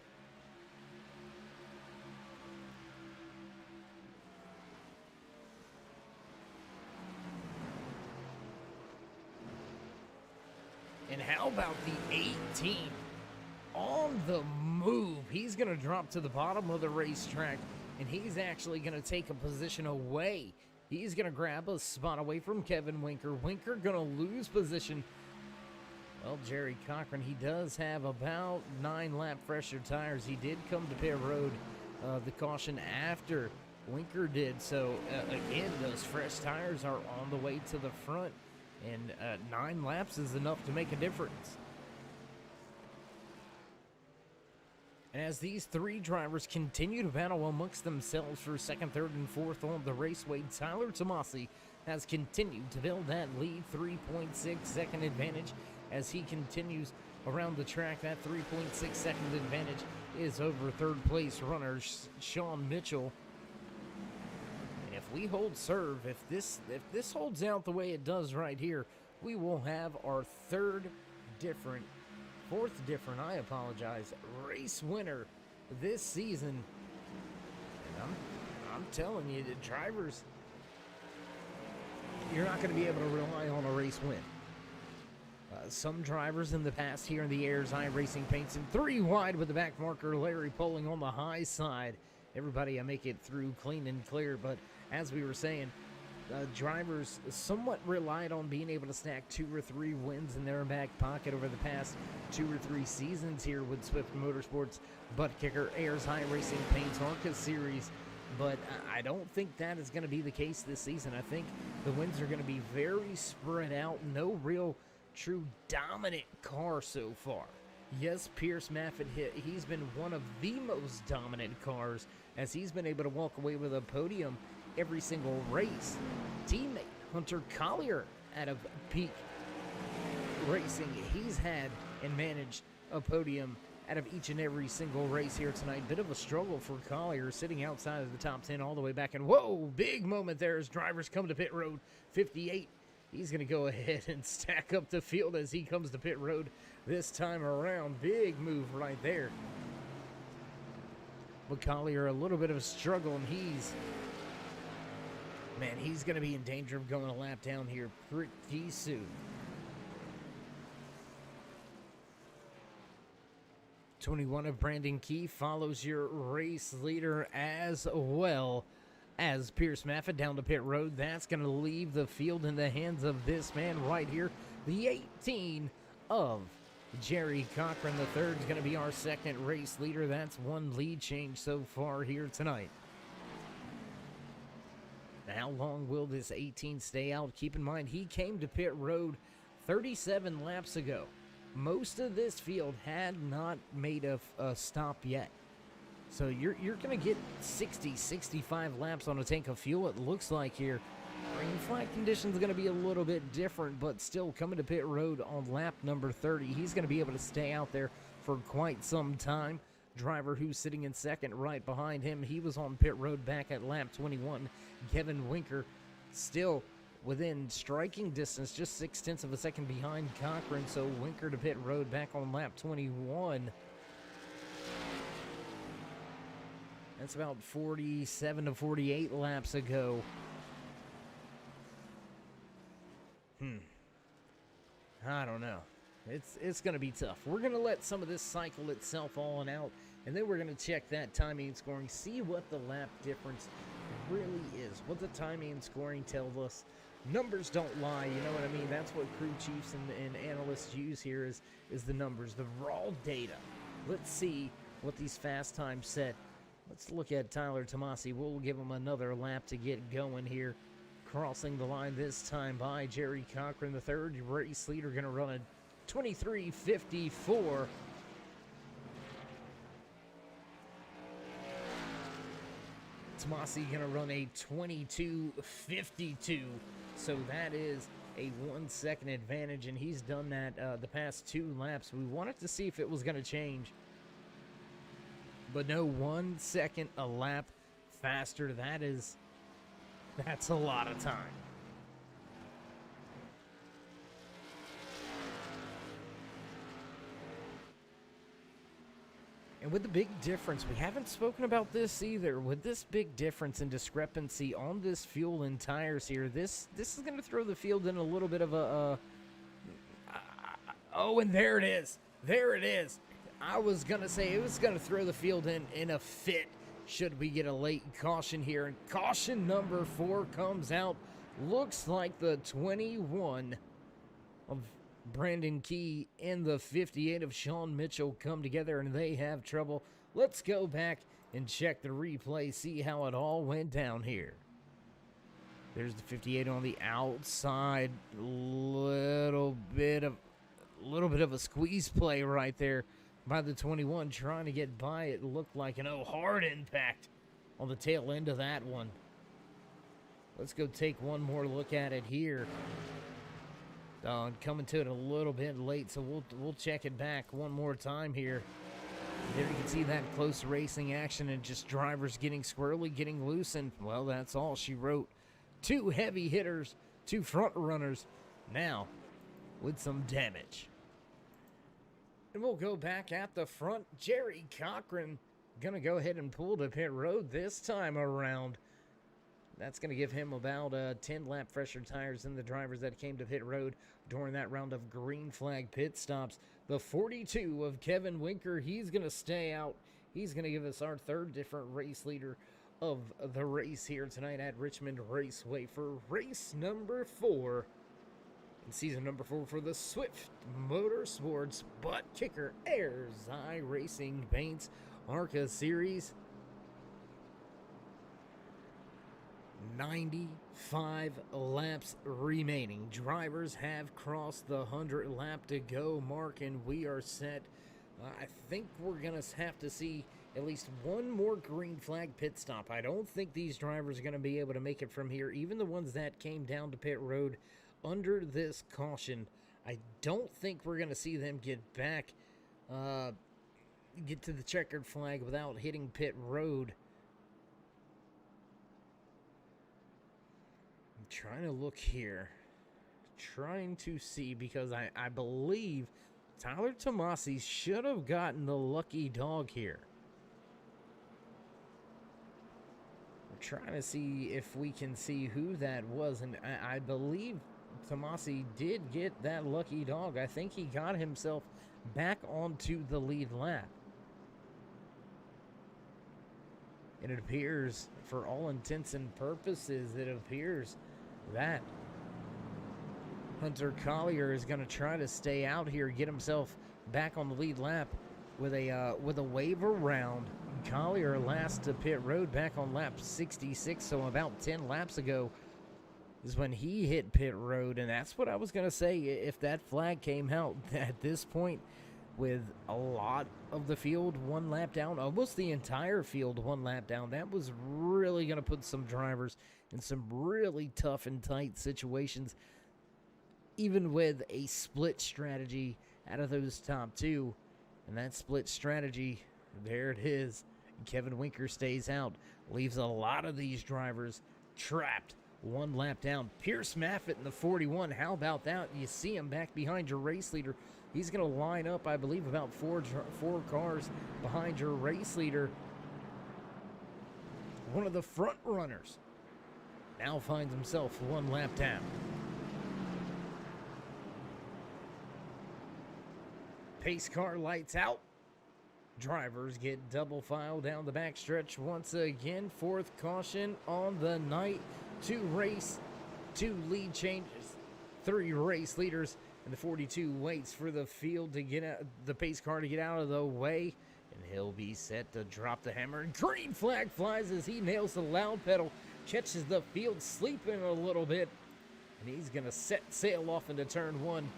And how about the 18 on the move? He's going to drop to the bottom of the racetrack, and he's actually going to take a position away. He's going to grab a spot away from Kevin Winker. Winker going to lose position. Well, Jerry Cochran, he does have about 9 lap fresher tires. He did come to pit road, the caution after Winker did. So, again, those fresh tires are on the way to the front. And 9 laps is enough to make a difference. And as these 3 drivers continue to battle amongst themselves for second, third, and fourth on the raceway, Tyler Tomasi has continued to build that lead, 3.6 second advantage as he continues around the track. That 3.6 second advantage is over third place runner Sean Mitchell. And if we hold serve, if this holds out the way it does right here, we will have our fourth different, race winner this season. And I'm telling you, the drivers, you're not going to be able to rely on a race win. Some drivers in the past here in the Ayers iRacing paints in 3 wide with the back marker. Larry Poling on the high side. Everybody, I make it through clean and clear. But as we were saying, drivers somewhat relied on being able to stack 2 or 3 wins in their back pocket over the past 2 or 3 seasons here with Swift Motorsports, BUTTKICKER, Ayers iRacing Paints, ARCA Series. But I don't think that is going to be the case this season. I think the wins are going to be very spread out. No real true dominant car so far. Yes, Pierce Maffitt, he's been one of the most dominant cars as he's been able to walk away with a podium every single race. Teammate Hunter Collier out of Peak Racing, he's had and managed a podium out of each and every single race here tonight. Bit of a struggle for Collier, sitting outside of the top 10 all the way back. And whoa, big moment there as drivers come to pit road. 58, he's going to go ahead and stack up the field as he comes to pit road this time around. Big move right there. But Collier, a little bit of a struggle, and he's going to be in danger of going a lap down here pretty soon. 21 of Brandon Key follows your race leader as well as Pierce Maffitt down to pit road. That's going to leave the field in the hands of this man right here. The 18 of Jerry Cochran the third is going to be our second race leader. That's 1 lead change so far here tonight. Now, how long will this 18 stay out? Keep in mind, he came to pit road 37 laps ago. Most of this field had not made a stop yet. So you're going to get 60, 65 laps on a tank of fuel, it looks like here. Green flag conditions are going to be a little bit different, but still coming to pit road on lap number 30. He's going to be able to stay out there for quite some time. Driver who's sitting in second right behind him, he was on pit road back at lap 21. Kevin Winker still within striking distance, just 0.6 of a second behind Cochran. So Winker to pit road back on lap 21. That's about 47 to 48 laps ago. I don't know. It's going to be tough. We're going to let some of this cycle itself on out, and then we're going to check that timing and scoring, see what the lap difference really is, what the timing and scoring tells us. Numbers don't lie, you know what I mean? That's what crew chiefs and analysts use here is the numbers, the raw data. Let's see what these fast times set. Let's look at Tyler Tomasi. We'll give him another lap to get going here. Crossing the line this time by Jerry Cochran, the third race leader, going to run a 23:54. Tomasi going to run a 22:52. So that is a 1 second advantage, and he's done that the past 2 laps. We wanted to see if it was going to change. But no, 1 second a lap faster. That's a lot of time. And with the big difference, we haven't spoken about this either, with this big difference and discrepancy on this fuel and tires here, this is going to throw the field in a little bit of oh, and there it is. There it is. I was going to say it was going to throw the field in a fit should we get a late caution here. And caution number 4 comes out. Looks like the 21 of Brandon Key and the 58 of Sean Mitchell come together, and they have trouble. Let's go back and check the replay, see how it all went down here. There's the 58 on the outside. Little bit of a squeeze play right there by the 21, trying to get by. It looked like an hard impact on the tail end of that one. Let's go take one more look at it here. Coming to it a little bit late, so we'll check it back one more time here. There you can see that close racing action and just drivers getting squirrely, getting loose, and, well, that's all she wrote. 2 heavy hitters, 2 front runners, now with some damage. And we'll go back at the front. Jerry Cochran gonna go ahead and pull to pit road this time around. That's going to give him about 10 lap fresher tires than the drivers that came to pit road during that round of green flag pit stops. The 42 of Kevin Winker, he's going to stay out. He's going to give us our 3rd different race leader of the race here tonight at Richmond Raceway for race number 4. And season number 4 for the Swift Motorsports Butt Kicker Ayers iRacing Paints ARCA Series. 95 laps remaining. Drivers have crossed the 100 lap to go mark, and we are set. I think we're going to have to see at least one more green flag pit stop. I don't think these drivers are going to be able to make it from here. Even the ones that came down to pit road under this caution, I don't think we're going to see them get back, get to the checkered flag without hitting pit road. Trying to look here, trying to see, because I believe Tyler Tomasi should have gotten the lucky dog here. We're trying to see if we can see who that was, and I believe Tomasi did get that lucky dog. I think he got himself back onto the lead lap. And it appears, for all intents and purposes, it appears that Hunter Collier is going to try to stay out here, get himself back on the lead lap with a wave around. Collier last to pit road back on lap 66, so about 10 laps ago is when he hit pit road, and that's what I was going to say. If that flag came out at this point, with a lot of the field 1 lap down, almost the entire field 1 lap down, that was really going to put some drivers in some really tough and tight situations, even with a split strategy out of those top 2. And that split strategy, there it is. Kevin Winker stays out, leaves a lot of these drivers trapped 1 lap down. Pierce Maffett in the 41, how about that? You see him back behind your race leader. He's going to line up, I believe, about four cars behind your race leader. One of the front runners now finds himself 1 lap down. Pace car lights out. Drivers get double file down the backstretch once again. Fourth caution on the night. 2 lead changes. 3 race leaders, and the 42 waits for the field to get out, the pace car to get out of the way, and he'll be set to drop the hammer. And green flag flies as he nails the loud pedal, catches the field sleeping a little bit, and he's gonna set sail off into turn 1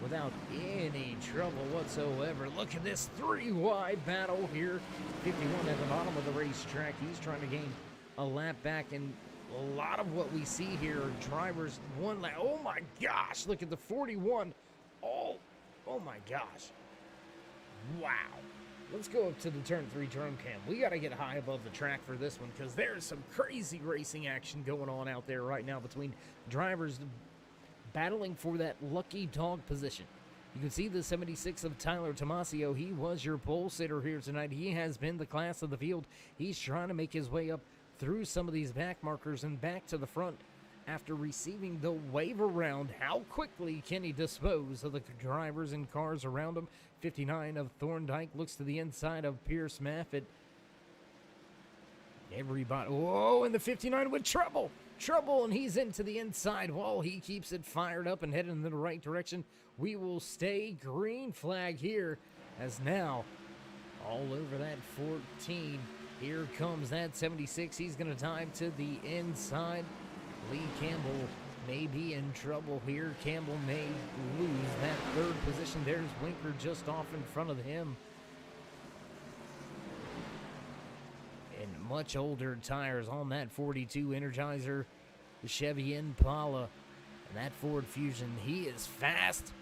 without any trouble whatsoever. Look at this 3-wide battle here. 51 at the bottom of the racetrack. He's trying to gain a lap back, and a lot of what we see here are drivers one lap. Oh my gosh, look at the 41. Oh my gosh. Wow. Let's go up to the turn 3 drum cam. We got to get high above the track for this one because there's some crazy racing action going on out there right now between drivers battling for that lucky dog position. You can see the 76 of Tyler Tomasio. He was your pole sitter here tonight. He has been the class of the field. He's trying to make his way up through some of these back markers and back to the front after receiving the wave around. How quickly can he dispose of the drivers and cars around him? 59 of Thorndike looks to the inside of Pierce Maffitt. Everybody, whoa, and the 59 with trouble, and he's into the inside wall. He keeps it fired up and heading in the right direction. We will stay green flag here as now all over that 14. Here comes that 76. He's going to dive to the inside. Lee Campbell may be in trouble here. Campbell may lose that 3rd position. There's Winker just off in front of him. And much older tires on that 42 Energizer, the Chevy Impala, and that Ford Fusion. He is fast.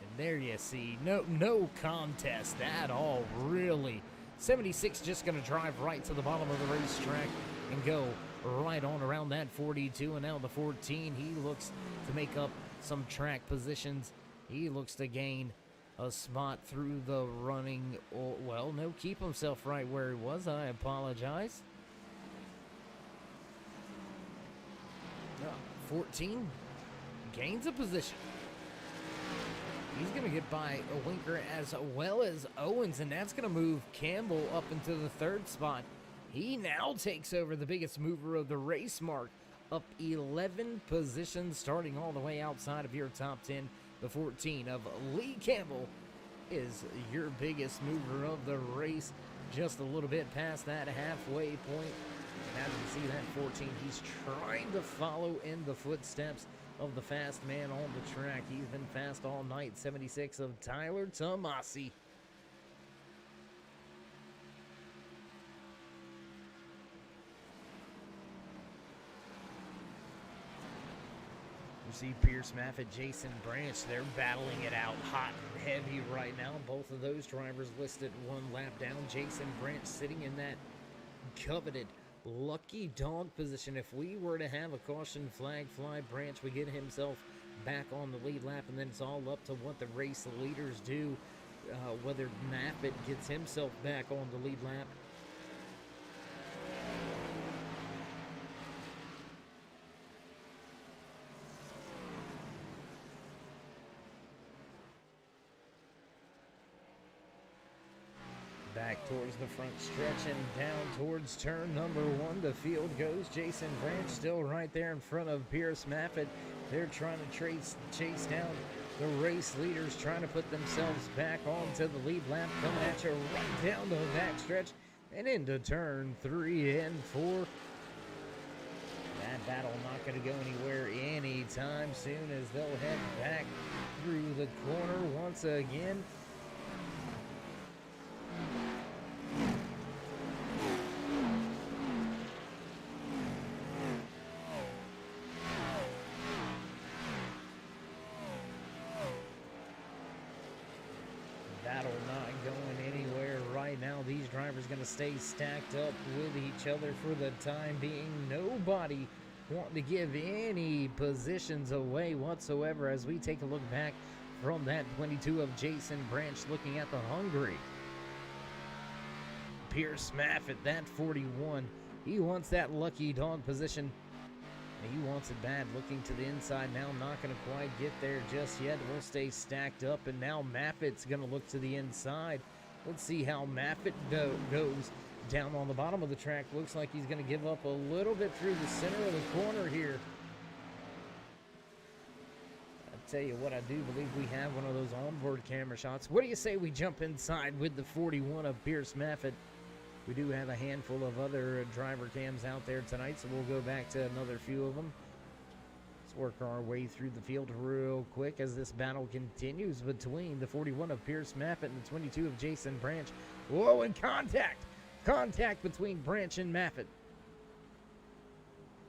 And there you see, no contest at all, really. 76 just going to drive right to the bottom of the racetrack and go right on around that 42. And now the 14, he looks to make up some track positions. He looks to gain a spot through the running. Oh, well, no, keep himself right where he was. I apologize. 14 gains a position. He's going to get by a Winker as well as Owens, and that's going to move Campbell up into the 3rd spot. He now takes over the biggest mover of the race mark, up 11 positions, starting all the way outside of your top 10. The 14 of Lee Campbell is your biggest mover of the race, just a little bit past that halfway point. And as you see that 14, he's trying to follow in the footsteps of the fast man on the track. He's been fast all night. 76 of Tyler Tomasi. You see Pierce Maffitt, Jason Branch, they're battling it out hot and heavy right now. Both of those drivers listed 1 lap down. Jason Branch sitting in that coveted lucky dog position. If we were to have a caution flag fly, Branch would get himself back on the lead lap, and then it's all up to what the race leaders do, whether Maffitt gets himself back on the lead lap. Back towards the front stretch and down towards turn number 1. The field goes. Jason Branch still right there in front of Pierce Maffitt. They're trying to chase down the race leaders, trying to put themselves back onto the lead lap. Coming at you right down the back stretch and into turn 3 and 4. That battle not going to go anywhere anytime soon as they'll head back through the corner once again. Battle not going anywhere right now. These drivers going to stay stacked up with each other for the time being. Nobody wanting to give any positions away whatsoever as we take a look back from that 22 of Jason Branch, looking at the Hungary. Pierce Maffitt, that 41. He wants that lucky dog position. He wants it bad, looking to the inside now, not going to quite get there just yet. We'll stay stacked up, and now Maffitt's going to look to the inside. Let's see how Maffitt goes down on the bottom of the track. Looks like he's going to give up a little bit through the center of the corner here. I tell you what, I do believe we have one of those onboard camera shots. What do you say we jump inside with the 41 of Pierce Maffitt? We do have a handful of other driver cams out there tonight, so we'll go back to another few of them. Let's work our way through the field real quick as this battle continues between the 41 of Pierce Maffitt and the 22 of Jason Branch. Whoa, and contact! Contact between Branch and Maffitt.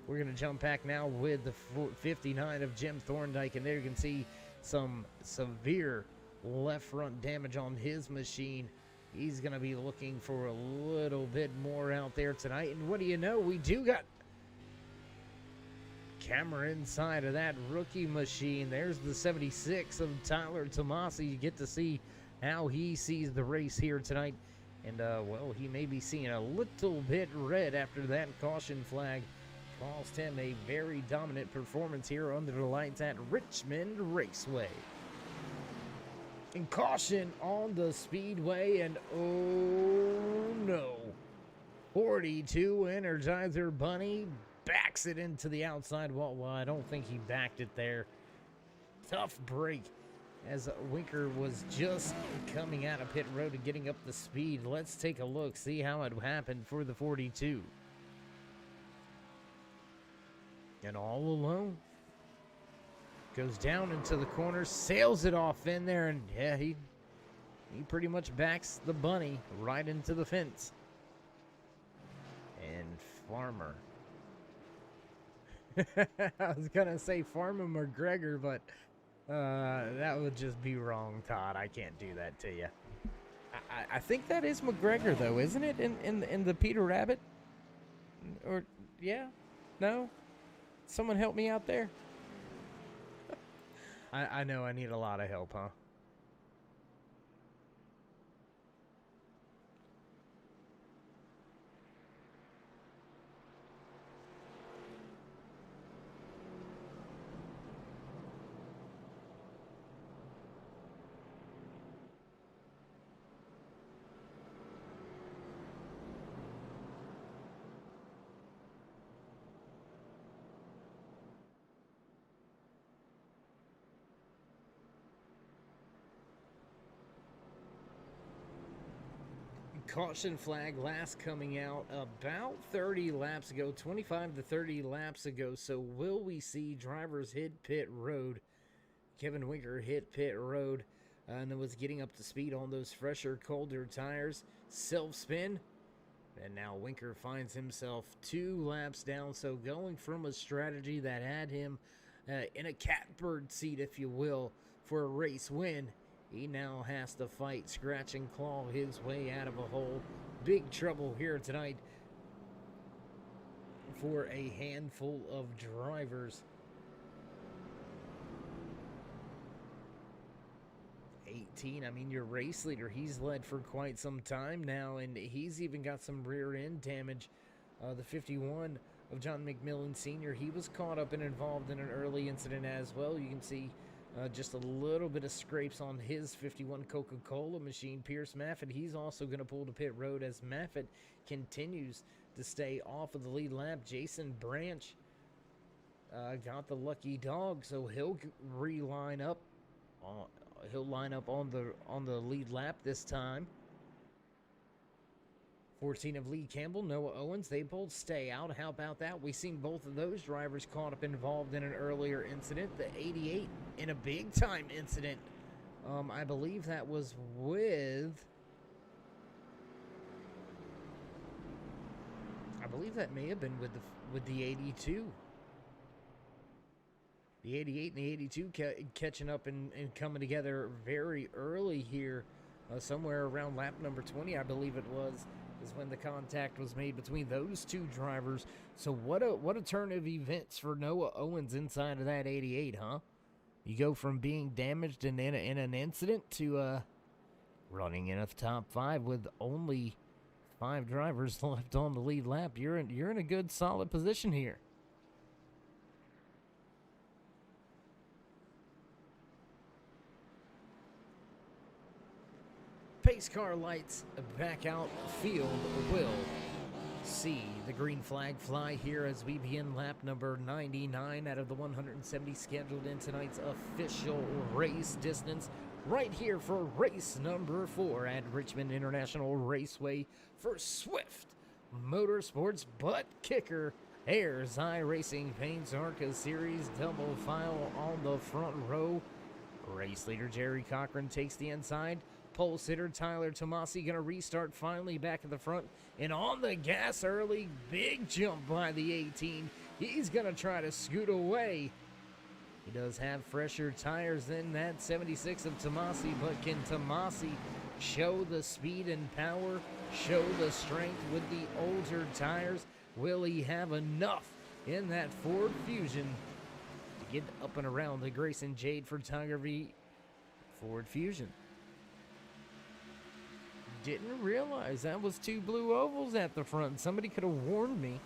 We're going to jump back now with the 59 of Jim Thorndike, and there you can see some severe left front damage on his machine. He's going to be looking for a little bit more out there tonight. And what do you know? We do got camera inside of that rookie machine. There's the 76 of Tyler Tomasi. You get to see how he sees the race here tonight. And, well, he may be seeing a little bit red after that caution flag. Cost him a very dominant performance here under the lights at Richmond Raceway. And caution on the speedway, and oh no. 42 Energizer Bunny backs it into the outside wall. Well, I don't think he backed it there. Tough break as Winker was just coming out of pit road and getting up the speed. Let's take a look, see how it happened for the 42. And all alone. Goes down into the corner, sails it off in there, and yeah, he pretty much backs the bunny right into the fence. And Farmer. I was going to say Farmer McGregor, but that would just be wrong, Todd. I can't do that to you. I think that is McGregor, though, isn't it? In the Peter Rabbit? Or, yeah? No? Someone help me out there. I know I need a lot of help, huh? Caution flag last coming out about 30 laps ago, 25 to 30 laps ago. So will we see drivers hit pit road? Kevin Winker hit pit road and was getting up to speed on those fresher, colder tires. Self-spin. And now Winker finds himself 2 laps down. So going from a strategy that had him in a catbird seat, if you will, for a race win, he now has to fight, scratch and claw his way out of a hole. Big trouble here tonight for a handful of drivers. 18, I mean, your race leader, he's led for quite some time now, and he's even got some rear end damage. The 51 of John McMillan Sr., he was caught up and involved in an early incident as well. You can see just a little bit of scrapes on his 51 Coca-Cola machine. Pierce Maffitt, he's also going to pull to pit road as Maffitt continues to stay off of the lead lap. Jason Branch got the lucky dog, so he'll line up. He'll line up on the lead lap this time. 14 of Lee Campbell, Noah Owens, they both stay out. How about that? We've seen both of those drivers caught up involved in an earlier incident. The 88 in a big-time incident. I believe that was with... I believe that may have been with the 82. The 88 and the 82 catching up and coming together very early here. Somewhere around lap number 20, I believe it was, is when the contact was made between those two drivers. So what a turn of events for Noah Owens inside of that 88, huh? You go from being damaged in an incident to running in a top 5 with only 5 drivers left on the lead lap. You're in a good solid position here. race car lights back out field will see the green flag fly here as we begin lap number 99 out of the 170 scheduled in tonight's official race distance. Right here for race number 4 at Richmond International Raceway for Swift Motorsports Butt Kicker. Ayers iRacing paints ARCA Series double file on the front row. Race leader Jerry Cochran takes the inside. Pole sitter Tyler Tomasi going to restart finally back at the front. And on the gas early, big jump by the 18. He's going to try to scoot away. He does have fresher tires than that 76 of Tomasi, but can Tomasi show the speed and power, show the strength with the older tires? Will he have enough in that Ford Fusion to get up and around the Grayson Jade Photography Ford Fusion? Didn't realize that was 2 blue ovals at the front. Somebody could have warned me.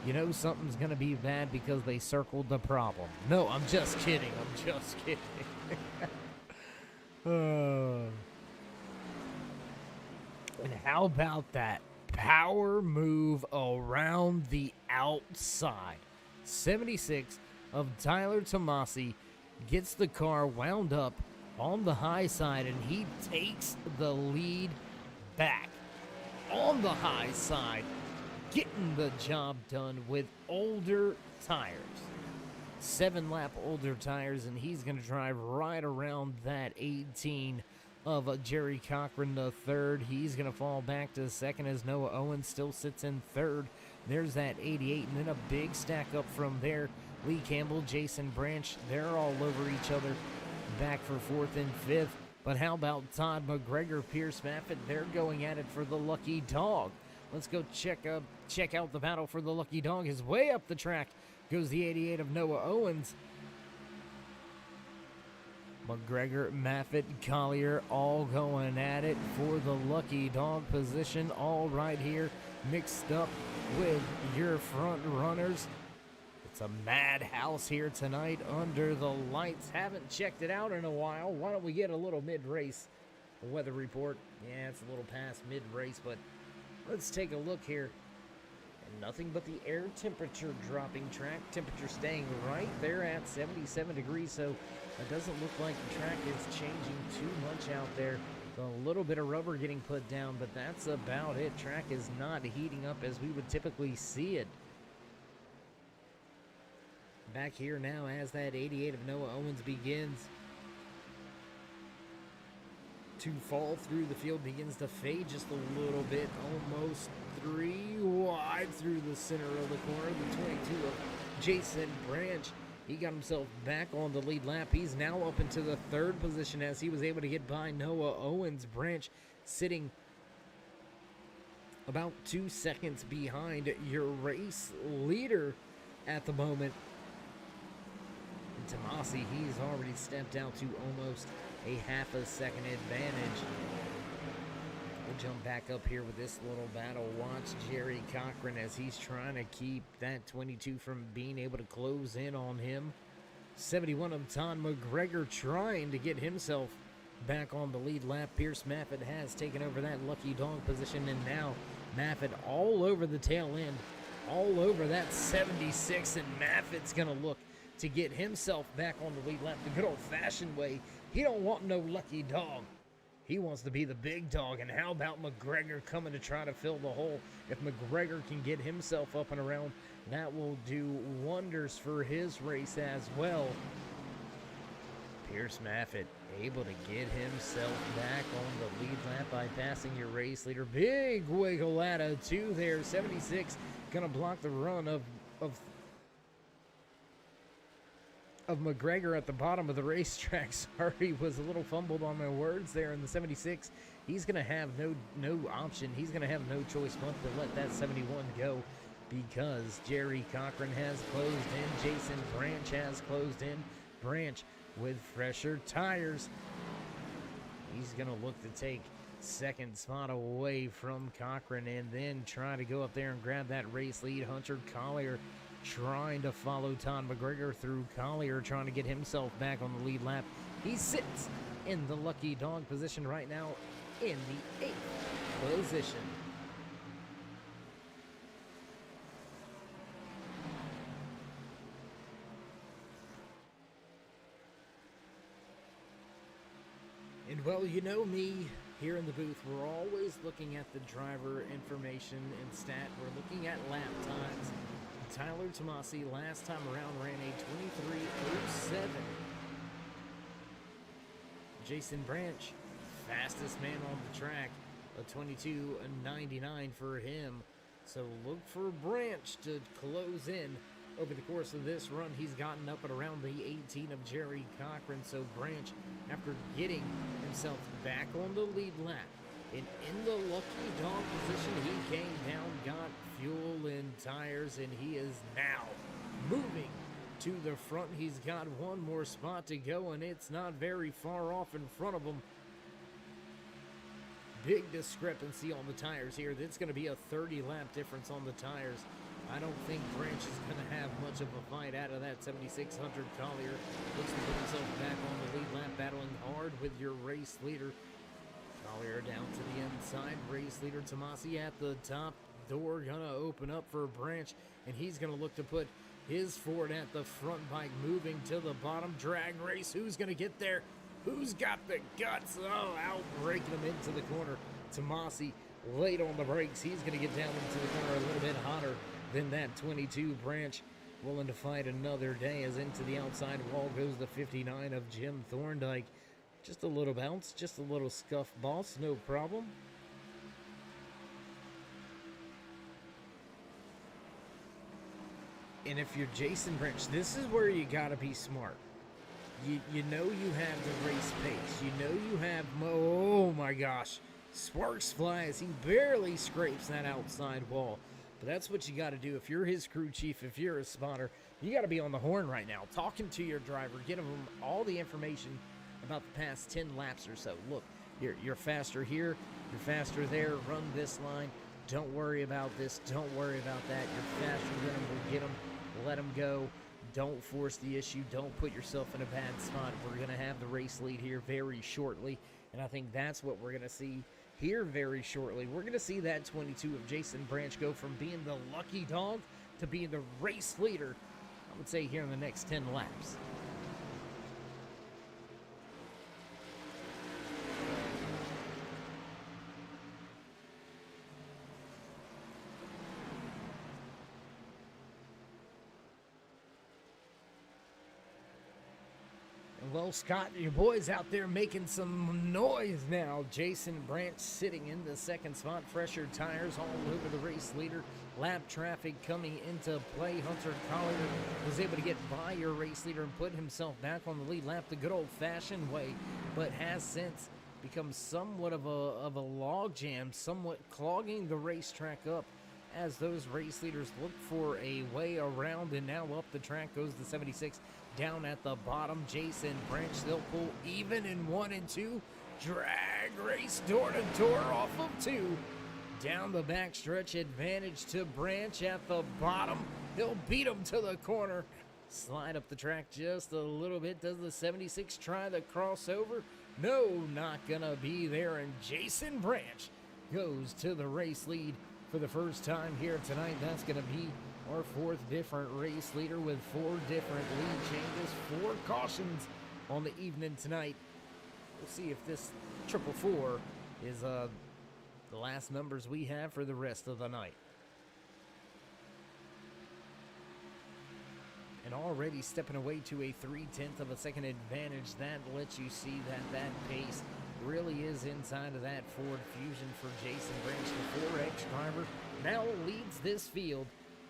You know something's going to be bad because they circled the problem. No, I'm just kidding. I'm just kidding. And how about that power move around the outside? 76 of Tyler Tomasi gets the car wound up on the high side, and he takes the lead back on the high side, getting the job done with older tires. 7-lap older tires, and he's going to drive right around that 18 of Jerry Cochran, the third. He's going to fall back to second as Noah Owens still sits in third. There's that 88, and then a big stack up from there. Lee Campbell, Jason Branch, they're all over each other, back for fourth and fifth. But how about Todd McGregor, Pierce Maffett? They're going at it for the lucky dog. Let's go check out the battle for the lucky dog. Is way up the track goes the 88 of Noah Owens. McGregor, Maffett, Collier all going at it for the lucky dog position, all right here mixed up with your front runners. It's a madhouse here tonight under the lights. Haven't checked it out in a while. Why don't we get a little mid-race weather report? Yeah, it's a little past mid-race, but let's take a look here. And nothing but the air temperature dropping, track temperature staying right there at 77 degrees, so it doesn't look like the track is changing too much out there. A little bit of rubber getting put down, but that's about it. Track is not heating up as we would typically see it. Back here now as that 88 of Noah Owens begins to fall through the field, begins to fade just a little bit, almost 3 wide through the center of the corner. The 22 of Jason Branch, he got himself back on the lead lap. He's now up into the third position as he was able to get by Noah Owens. Branch sitting about 2 seconds behind your race leader at the moment. Tomasi, he's already stepped out to almost a half a second advantage. We'll jump back up here with this little battle. Watch Jerry Cochran as he's trying to keep that 22 from being able to close in on him. 71 of Todd McGregor trying to get himself back on the lead lap. Pierce Maffett has taken over that lucky dog position, and now Maffett all over the tail end, all over that 76, and Maffett's going to look to get himself back on the lead lap the good old-fashioned way. He don't want no lucky dog. He wants to be the big dog. And how about McGregor coming to try to fill the hole? If McGregor can get himself up and around, that will do wonders for his race as well. Pierce Maffett able to get himself back on the lead lap by passing your race leader. Big wiggle out of 2 there. 76 gonna block the run of McGregor at the bottom of the racetrack. Sorry, was a little fumbled on my words there in the 76. He's going to have no option. He's going to have no choice but to let that 71 go because Jerry Cochran has closed in. Jason Branch has closed in. Branch with fresher tires. He's going to look to take second spot away from Cochran and then try to go up there and grab that race lead. Hunter Collier trying to follow Todd McGregor through. Collier trying to get himself back on the lead lap. He sits in the lucky dog position right now in the 8th position. And well, you know me, here in the booth, we're always looking at the driver information and stat. We're looking at lap times. Tyler Tomasi last time around ran a 23:07. Jason Branch, fastest man on the track, a 22:99 for him. So look for Branch to close in. Over the course of this run, he's gotten up at around the 18 of Jerry Cochran. So Branch, after getting himself back on the lead lap, and in the lucky dog position, he came down, got fuel and tires, and he is now moving to the front. He's got one more spot to go, and it's not very far off in front of him. Big discrepancy on the tires here. That's going to be a 30-lap difference on the tires. I don't think Branch is going to have much of a fight out of that 7600 Collier. Looks to put himself back on the lead lap, battling hard with your race leader. Collier down to the inside. Race leader Tomasi at the top. Door going to open up for Branch, and he's going to look to put his Ford at the front bike, moving to the bottom. Drag race. Who's going to get there? Who's got the guts? Oh, out breaking him into the corner. Tomasi late on the brakes. He's going to get down into the corner a little bit hotter than that 22. Branch willing to fight another day, as into the outside wall goes the 59 of Jim Thorndike. Just a little bounce, just a little scuff, boss, no problem. And if you're Jason Branch, this is where you got to be smart. You know you have the race pace. You know you have oh my gosh. Sparks fly as he barely scrapes that outside wall. But that's what you got to do. If you're his crew chief, if you're a spotter, you got to be on the horn right now, talking to your driver, giving him all the information about the past 10 laps or so. Look, you're faster here, you're faster there, run this line. Don't worry about this, don't worry about that. You're faster than him, we'll get him, let him go. Don't force the issue, don't put yourself in a bad spot. We're going to have the race lead here very shortly, and I think that's what we're going to see here very shortly. We're going to see that 22 of Jason Branch go from being the lucky dog to being the race leader, I would say, here in the next 10 laps. Well, Scott, your boy's out there making some noise now. Jason Branch sitting in the second spot. Fresher tires all over the race leader. Lap traffic coming into play. Hunter Collier was able to get by your race leader and put himself back on the lead lap the good old-fashioned way, but has since become somewhat of a log jam, somewhat clogging the racetrack up as those race leaders look for a way around. And now up the track goes the 76. Down at the bottom, Jason Branch, they'll pull even in 1 and 2. Drag race door to door off of 2. Down the backstretch, advantage to Branch at the bottom. He'll beat him to the corner. Slide up the track just a little bit. Does the 76 try the crossover? No, not gonna be there. And Jason Branch goes to the race lead for the first time here tonight. That's gonna be our 4th different race leader with 4 different lead changes, 4 cautions on the evening tonight. We'll see if this 444 is the last numbers we have for the rest of the night. And already stepping away to a 3/10 of a second advantage. That lets you see that pace really is inside of that Ford Fusion for Jason Branch. The 4X driver now leads this field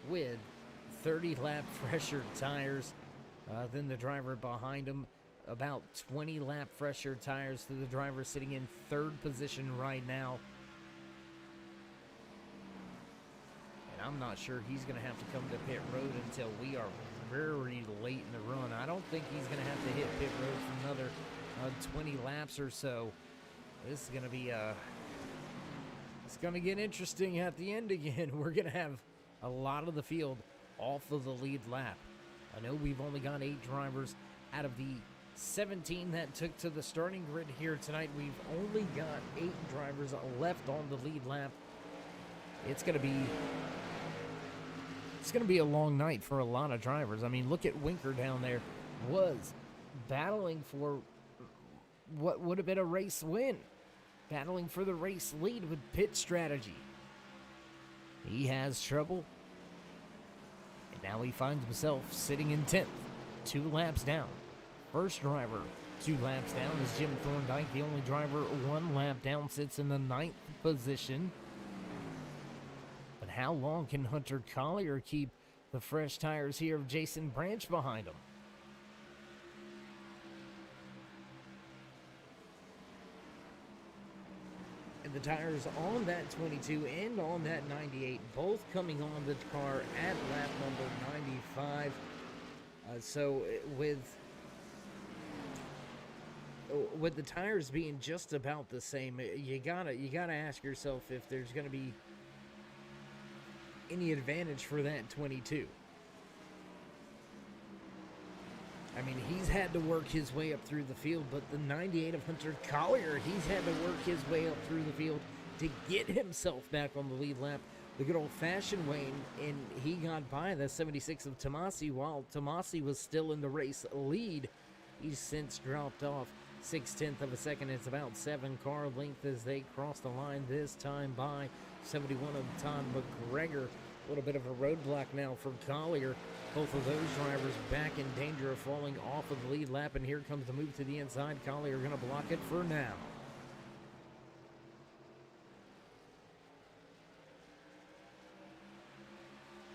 with 30-lap fresher tires than the driver behind him. About 20-lap fresher tires to the driver sitting in 3rd position right now. And I'm not sure he's going to have to come to pit road until we are very late in the run. I don't think he's going to have to hit pit road for another 20 laps or so. This is going to be it's going to get interesting at the end again. We're going to have a lot of the field off of the lead lap. I know we've only got 8 drivers out of the 17 that took to the starting grid here tonight. We've only got 8 drivers left on the lead lap. It's gonna be a long night for a lot of drivers. I mean, look at Winker down there, was battling for what would have been a race win, battling for the race lead with pit strategy. He has trouble, and now he finds himself sitting in 10th, 2 laps down. First driver 2 laps down is Jim Thorndike. The only driver 1 lap down sits in the 9th position. But how long can Hunter Collier keep the fresh tires here of Jason Branch behind him? And the tires on that 22 and on that 98, both coming on the car at lap number 95. So with the tires being just about the same, you gotta ask yourself if there's gonna be any advantage for that 22. I mean, he's had to work his way up through the field, but the 98 of Hunter Collier, he's had to work his way up through the field to get himself back on the lead lap the good old-fashioned way, and he got by the 76 of Tomasi while Tomasi was still in the race lead. He's since dropped off 0.6 of a second. It's about 7 car length as they cross the line, this time by 71 of Todd McGregor. A little bit of a roadblock now for Collier. Both of those drivers back in danger of falling off of the lead lap, and here comes the move to the inside. Collier going to block it for now.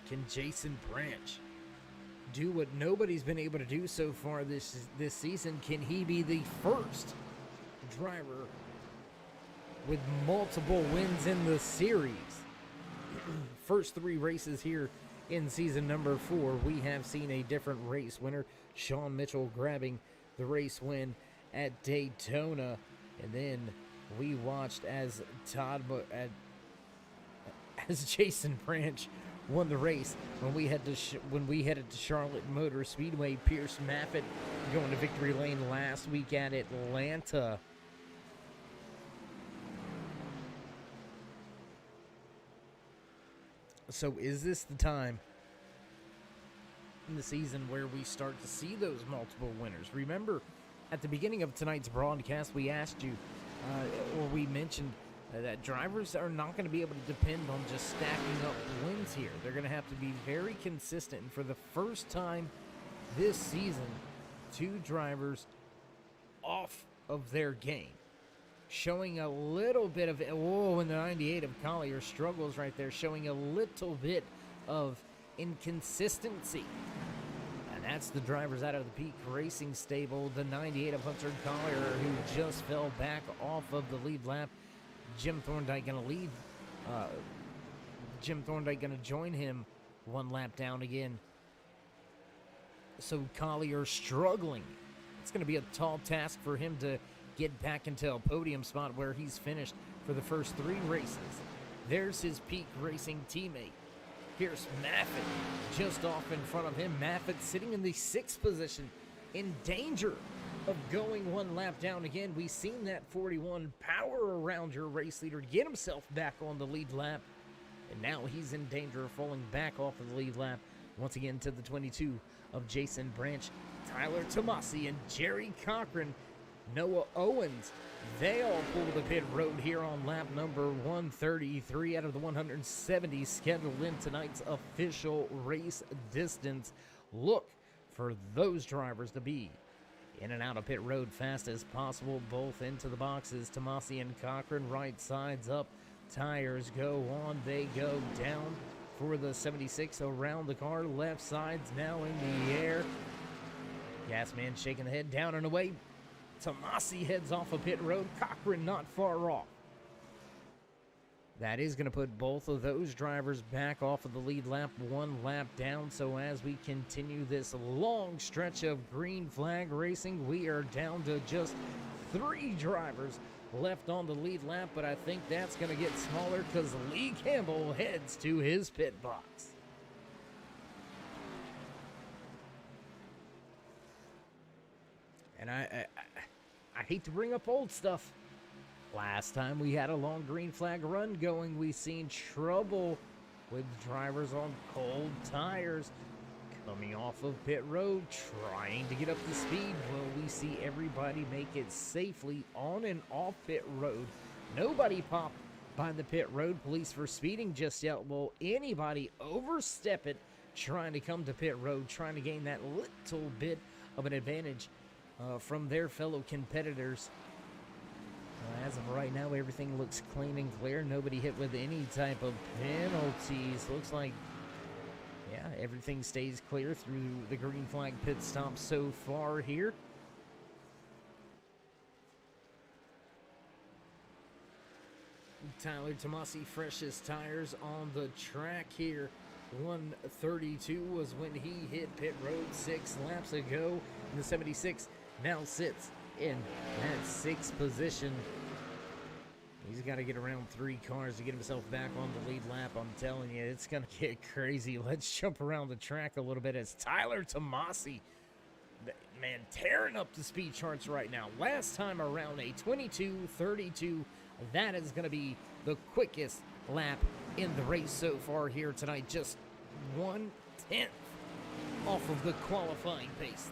Can Jason Branch do what nobody's been able to do so far this season? Can he be the first driver with multiple wins in the series? First 3 races here in season number 4, we have seen a different race winner. Sean Mitchell grabbing the race win at Daytona, and then we watched as Jason Branch won the race when we headed to Charlotte Motor Speedway. Pierce Maffitt going to victory lane last week at Atlanta. So is this the time in the season where we start to see those multiple winners? Remember, at the beginning of tonight's broadcast, we asked you, or we mentioned that drivers are not going to be able to depend on just stacking up wins here. They're going to have to be very consistent. And for the first time this season, 2 drivers off of their game, showing a little bit of, in the 98 of Collier struggles right there, showing a little bit of inconsistency. And that's the drivers out of the Peak Racing stable. The 98 of Hunter Collier, who just fell back off of the lead lap. Jim Thorndike going to lead. Jim Thorndike going to join him 1 lap down again. So Collier struggling. It's going to be a tall task for him to get back into a podium spot where he's finished for the first 3 races. There's his Peak Racing teammate. Here's Maffitt just off in front of him. Maffitt sitting in the 6th position, in danger of going 1 lap down again. We've seen that 41 power around your race leader get himself back on the lead lap, and now he's in danger of falling back off of the lead lap once again to the 22 of Jason Branch, Tyler Tomasi, and Jerry Cochran. Noah Owens, they all pull the pit road here on lap number 133 out of the 170 scheduled in tonight's official race distance. Look for those drivers to be in and out of pit road fast as possible, both into the boxes. Tomasi and Cochran, right sides up, tires go on, they go down for the 76 around the car, left sides now in the air. Gas man shaking the head down and away. Tomasi heads off of pit road. Cochran not far off. That is going to put both of those drivers back off of the lead lap, 1 lap down. So as we continue this long stretch of green flag racing, we are down to just 3 drivers left on the lead lap. But I think that's going to get smaller because Lee Campbell heads to his pit box. And hate to bring up old stuff. Last time we had a long green flag run going, we seen trouble with drivers on cold tires coming off of pit road, trying to get up to speed. Well, we see everybody make it safely on and off pit road. Nobody popped by the pit road police for speeding just yet. Will anybody overstep it, trying to come to pit road, trying to gain that little bit of an advantage from their fellow competitors? As of right now, everything looks clean and clear. Nobody hit with any type of penalties. Looks like, yeah, everything stays clear through the green flag pit stop so far here. Tyler Tomasi, freshest tires on the track here. 132 was when he hit pit road 6 laps ago. And the 76 now sits in that 6th position. He's got to get around 3 cars to get himself back on the lead lap. I'm telling you, it's going to get crazy. Let's jump around the track a little bit as Tyler Tomasi, man, tearing up the speed charts right now. Last time around, a 22:32. That is going to be the quickest lap in the race so far here tonight. Just 1/10 off of the qualifying pace.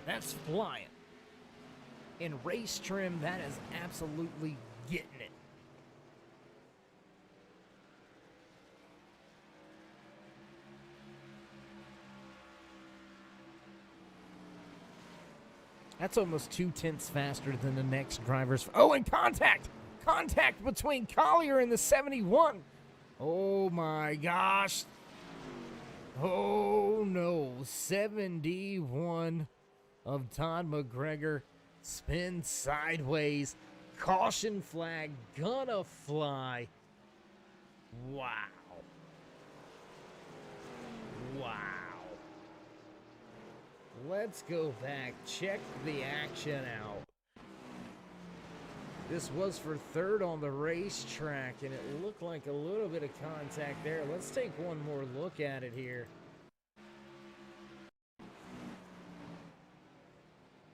That's flying. In race trim, that is absolutely getting it. That's almost 2/10 faster than the next driver's. Oh, and contact! Contact between Collier and the 71. Oh my gosh. Oh no. 71 of Todd McGregor spins sideways. Caution flag gonna fly. Wow. Wow. Let's go back. Check the action out. This was for 3rd on the racetrack, and it looked like a little bit of contact there. Let's take one more look at it here.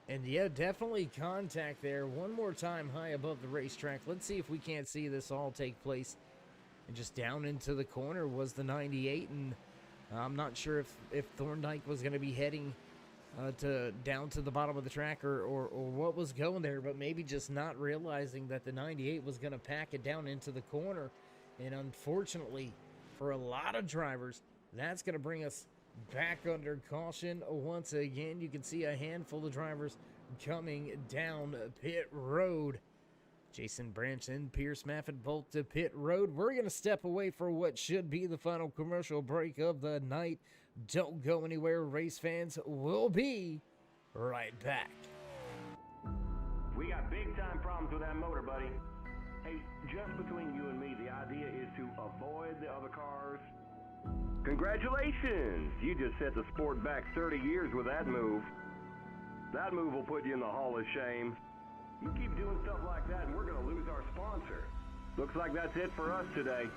And yeah, definitely contact there. One more time high above the racetrack. Let's see if we can't see this all take place. And just down into the corner was the 98, and I'm not sure if Thorndike was going to be heading down to the bottom of the track or what was going there, but maybe just not realizing that the 98 was going to pack it down into the corner. And unfortunately for a lot of drivers, that's going to bring us back under caution once again. You can see a handful of drivers coming down pit road. Jason Branch and Pierce Maffett both to pit road. We're going to step away for what should be the final commercial break of the night. Don't go anywhere, race fans. We'll be right back. We got big time problems with that motor, buddy. Hey, just between you and me, the idea is to avoid the other cars. Congratulations! You just set the sport back 30 years with that move. That move will put you in the Hall of Shame. You keep doing stuff like that and we're going to lose our sponsor. Looks like that's it for us today.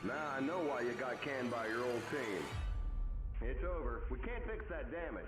Now I know why you got canned by your old team. It's over. We can't fix that damage.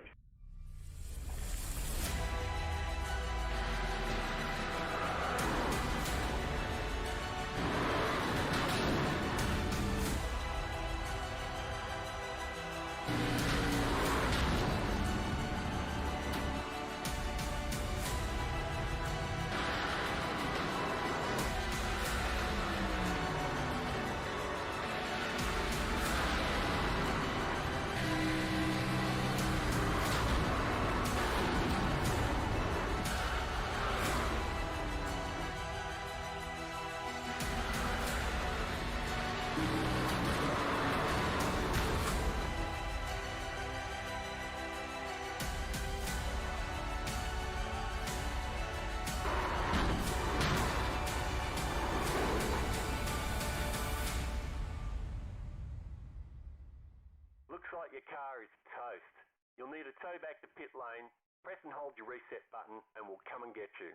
Looks like your car is toast. You'll need a tow back to pit lane. Press and hold your reset button and we'll come and get you.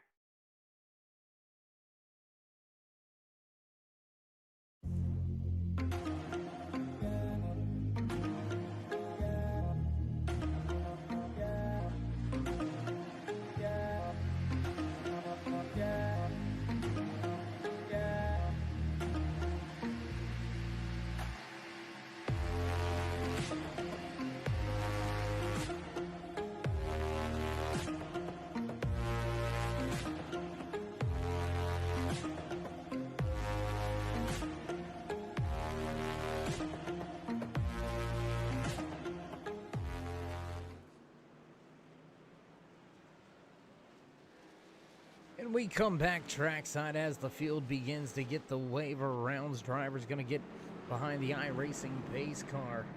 when we come back trackside as the field begins to get the waiver rounds, drivers going to get behind the iRacing pace car.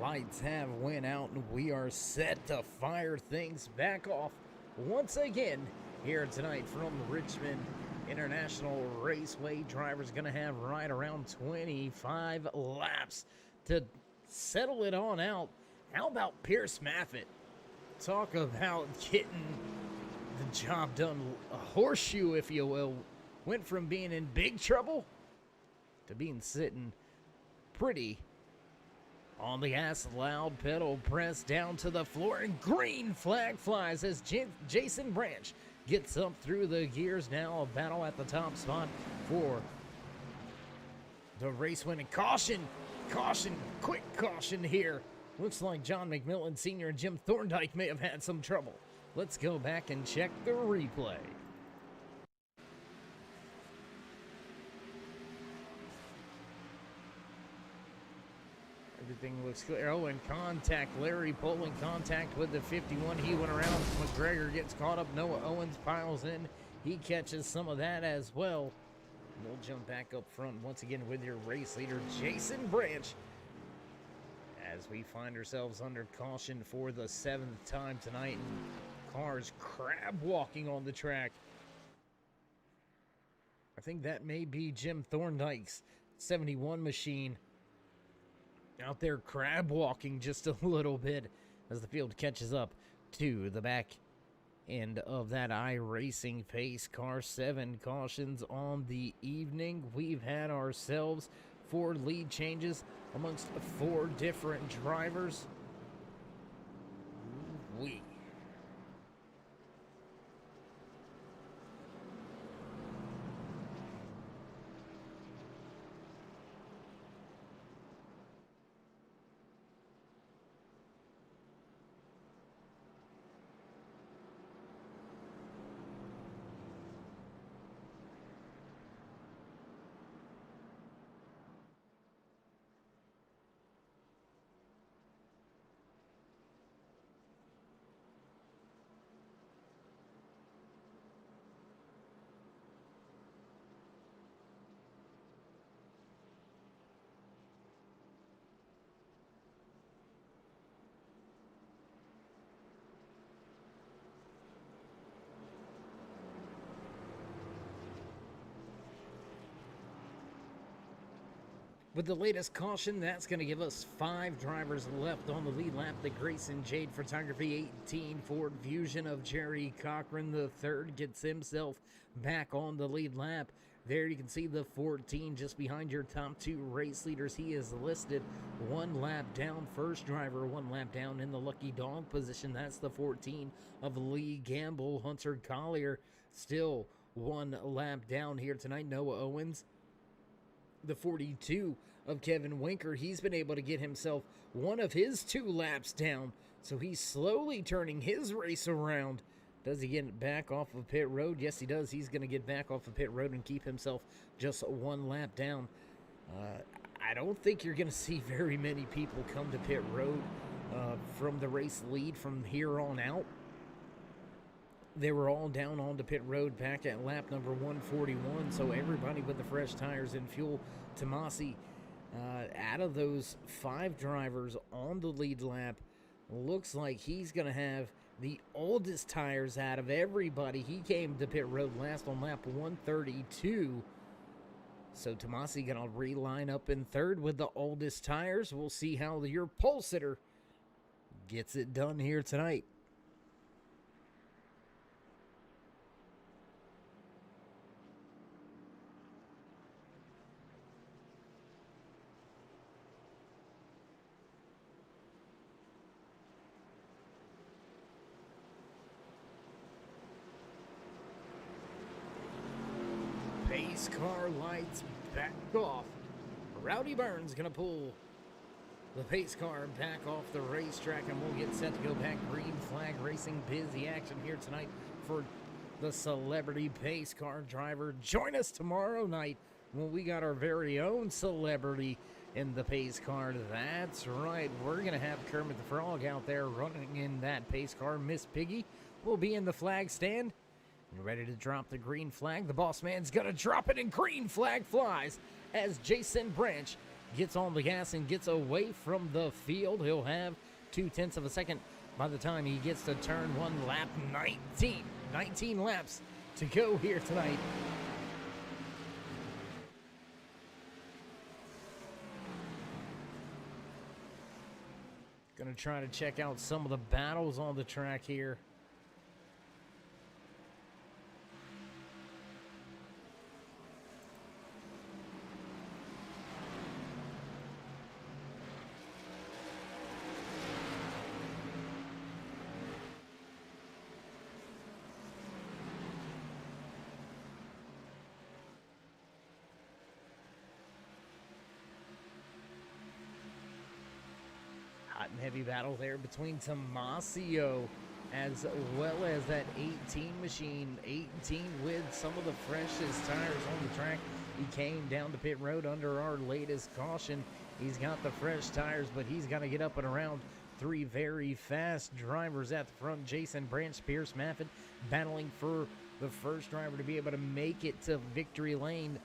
Lights have went out and we are set to fire things back off once again here tonight from Richmond International Raceway. Drivers going to have right around 25 laps to settle it on out. How about Pierce Maffitt? Talk about getting the job done. A horseshoe, if you will. Went from being in big trouble to being sitting pretty on the gas, loud pedal pressed down to the floor, and green flag flies as Jason Branch gets up through the gears. Now a battle at the top spot for the race winning. Caution, quick caution here. Looks like John McMillan Sr. and Jim Thorndike may have had some trouble. Let's go back and check the replay. Everything looks clear. Oh, in contact. Larry Pohl in contact with the 51. He went around. McGregor gets caught up. Noah Owens piles in. He catches some of that as well. We'll jump back up front once again with your race leader, Jason Branch, as we find ourselves under caution for the 7th time tonight. And cars crab walking on the track. I think that may be Jim Thorndike's 71 machine out there crab walking just a little bit as the field catches up to the back end of that iRacing pace car. 7 cautions on the evening. We've had ourselves 4 lead changes amongst 4 different drivers. Ooh-wee. With the latest caution, that's going to give us 5 drivers left on the lead lap. The Grayson Jade Photography 18 Ford Fusion of Jerry Cochran the third gets himself back on the lead lap. There you can see the 14 just behind your top 2 race leaders. He is listed 1 lap down. First driver 1 lap down in the lucky dog position. That's the 14 of Lee Gamble. Hunter Collier still 1 lap down here tonight. Noah Owens, the 42 of Kevin Winker. He's been able to get himself 1 of his 2 laps down, so he's slowly turning his race around. Does he get back off of pit road? Yes, he does. He's going to get back off of pit road and keep himself just 1 lap down. I don't think you're going to see very many people come to pit road from the race lead from here on out. They were all down onto pit road back at lap number 141, so everybody with the fresh tires and fuel. Tomasi, out of those 5 drivers on the lead lap, looks like he's going to have the oldest tires out of everybody. He came to pit road last on lap 132. So Tomasi going to reline up in 3rd with the oldest tires. We'll see how your pole sitter gets it done here tonight. Pace car lights back off. Rowdy Burns going to pull the pace car back off the racetrack, and we'll get set to go back. Green flag racing, busy action here tonight for the celebrity pace car driver. Join us tomorrow night when we got our very own celebrity in the pace car. That's right, we're going to have Kermit the Frog out there running in that pace car. Miss Piggy will be in the flag stand. Ready to drop the green flag. The boss man's going to drop it, and green flag flies as Jason Branch gets on the gas and gets away from the field. He'll have 0.2 of a second by the time he gets to turn 1, lap 19 laps to go here tonight. Gonna try to check out some of the battles on the track here. Hot and heavy battle there between Tomasio as well as that 18 machine. 18 with some of the freshest tires on the track. He came down to pit road under our latest caution. He's got the fresh tires, but he's got to get up and around. 3 very fast drivers at the front. Jason Branch, Pierce Maffett battling for the first driver to be able to make it to victory lane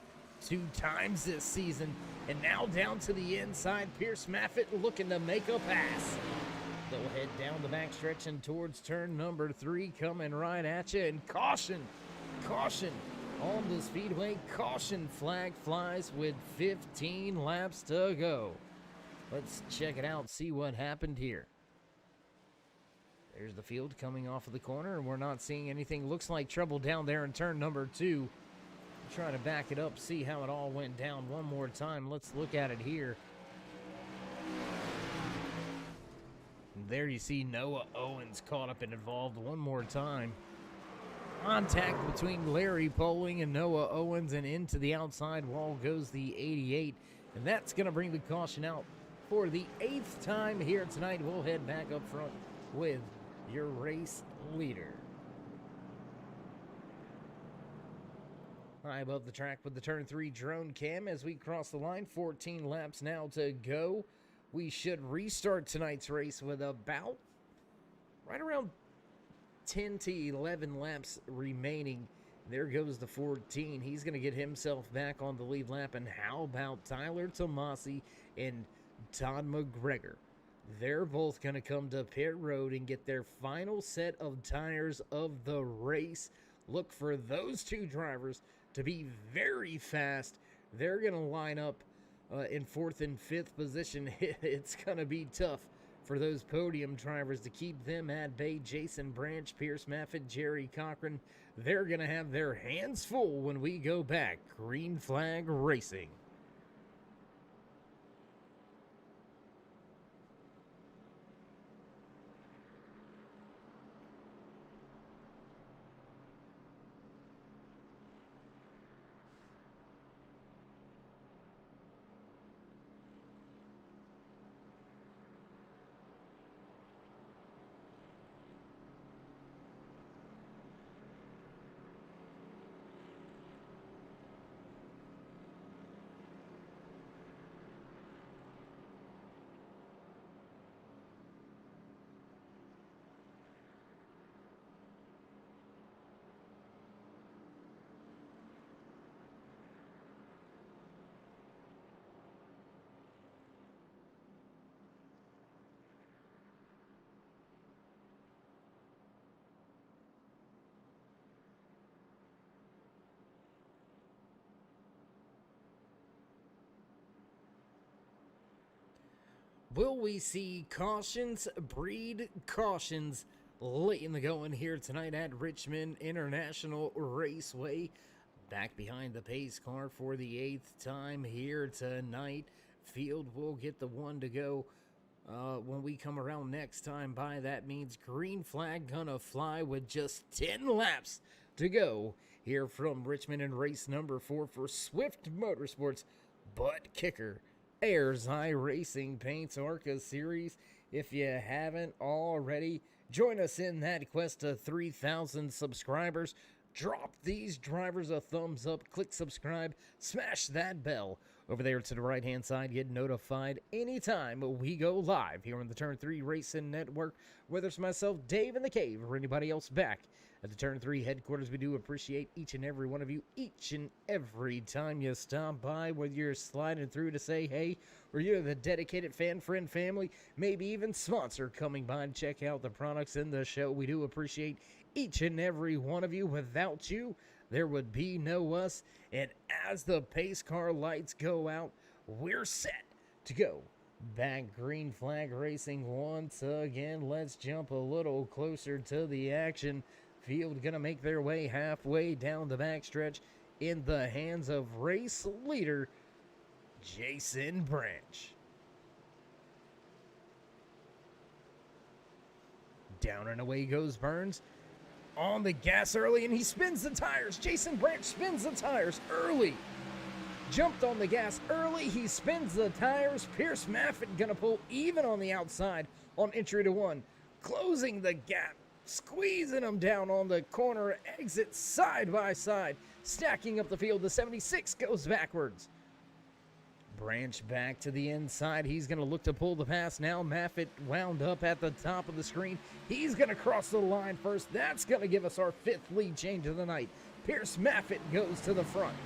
2 times this season. And now down to the inside, Pierce Maffett looking to make a pass. They'll head down the backstretch and towards turn number 3, coming right at you. And caution on the speedway. Caution flag flies with 15 laps to go. Let's check it out, see what happened here. There's the field coming off of the corner, and we're not seeing anything. Looks like trouble down there in turn number 2. Trying to back it up, see how it all went down one more time. Let's look at it here. And there you see Noah Owens caught up and involved one more time. Contact between Larry Poling and Noah Owens, and into the outside wall goes the 88. And that's going to bring the caution out for the 8th time here tonight. We'll head back up front with your race leader. High above the track with the turn 3 drone cam as we cross the line. 14 laps now to go. We should restart tonight's race with about right around 10 to 11 laps remaining. There goes the 14. He's going to get himself back on the lead lap. And how about Tyler Tomasi and Todd McGregor? They're both going to come to pit road and get their final set of tires of the race. Look for those 2 drivers to be very fast. They're going to line up in 4th and 5th position. It's going to be tough for those podium drivers to keep them at bay. Jason Branch, Pierce Maffett, Jerry Cochran, they're going to have their hands full when we go back. Green flag racing. Will we see cautions breed cautions late in the going here tonight at Richmond International Raceway? Back behind the pace car for the 8th time here tonight. Field will get the 1 to go when we come around next time by. That means green flag gonna fly with just 10 laps to go here from Richmond in race number 4 for Swift Motorsports Butt Kicker. Ayers iRacing paints ARCA series. If you haven't already, join us in that quest to 3,000 subscribers. Drop these drivers a thumbs up, click subscribe, smash that bell over there to the right-hand side. Get notified anytime we go live here on the Turn 3 Racing Network, whether it's myself, Dave in the Cave, or anybody else back at the Turn 3 headquarters. We do appreciate each and every one of you each and every time you stop by, whether you're sliding through to say hey, or you're the dedicated fan, friend, family, maybe even sponsor coming by and check out the products in the show. We do appreciate each and every one of you. Without you, there would be no us. And as the pace car lights go out, we're set to go back green flag racing once again. Let's jump a little closer to the action. Field gonna make their way halfway down the backstretch in the hands of race leader Jason Branch. Down and away goes Burns. On the gas early, and he spins the tires. Jason Branch spins the tires early. Jumped on the gas early. He spins the tires. Pierce Maffitt gonna pull even on the outside on entry to one. Closing the gap. Squeezing them down on the corner exit side by side. Stacking up the field. The 76 goes backwards. Branch back to the inside. He's going to look to pull the pass now. Maffitt wound up at the top of the screen. He's going to cross the line first. That's going to give us our 5th lead change of the night. Pierce Maffitt goes to the front.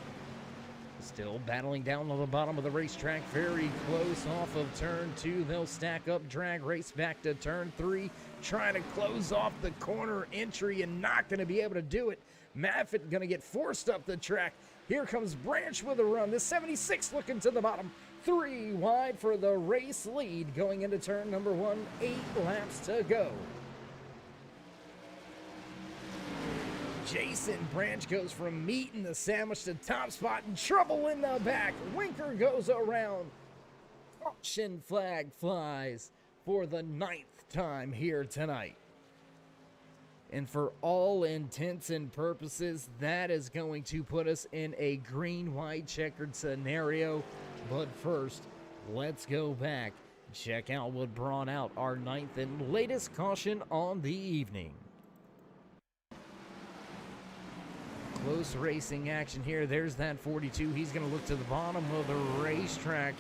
Still battling down on the bottom of the racetrack. Very close off of turn 2. They'll stack up, drag race back to turn 3. Trying to close off the corner entry and not going to be able to do it. Maffitt going to get forced up the track. Here comes Branch with a run. The 76 looking to the bottom. 3 wide for the race lead going into turn number 1. 8 laps to go. Jason Branch goes from meat in the sandwich to top spot and trouble in the back. Winker goes around. Caution flag flies for the 9th time here tonight. And for all intents and purposes, that is going to put us in a green-white checkered scenario. But first, let's go back, check out what brought out our 9th and latest caution on the evening. Close racing action here. There's that 42. He's going to look to the bottom of the racetrack.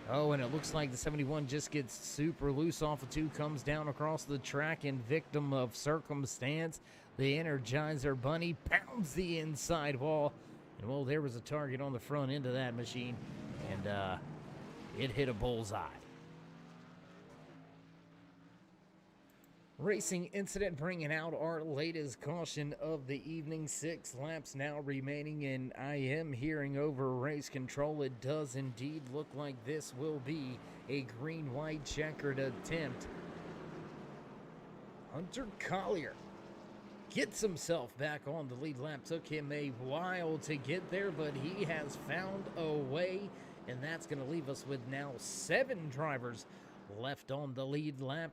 Oh, and it looks like the 71 just gets super loose off of 2, comes down across the track and victim of circumstance. The Energizer Bunny pounds the inside wall. And, well, there was a target on the front end of that machine, and it hit a bullseye. Racing incident bringing out our latest caution of the evening. 6 laps now remaining, and I am hearing over race control. It does indeed look like this will be a green-white checkered attempt. Hunter Collier gets himself back on the lead lap. Took him a while to get there, but he has found a way, and that's going to leave us with now 7 drivers left on the lead lap.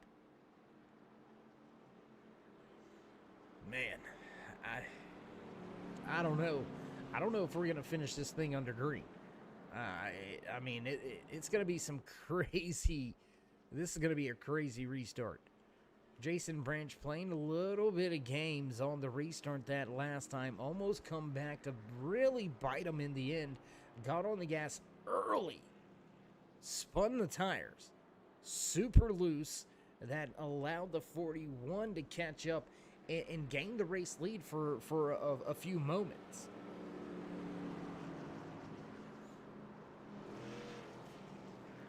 Man, I don't know. I don't know if we're going to finish this thing under green. I mean, it's going to be some crazy... This is going to be a crazy restart. Jason Branch playing a little bit of games on the restart that last time. Almost come back to really bite him in the end. Got on the gas early. Spun the tires. Super loose. That allowed the 41 to catch up and gain the race lead for a few moments.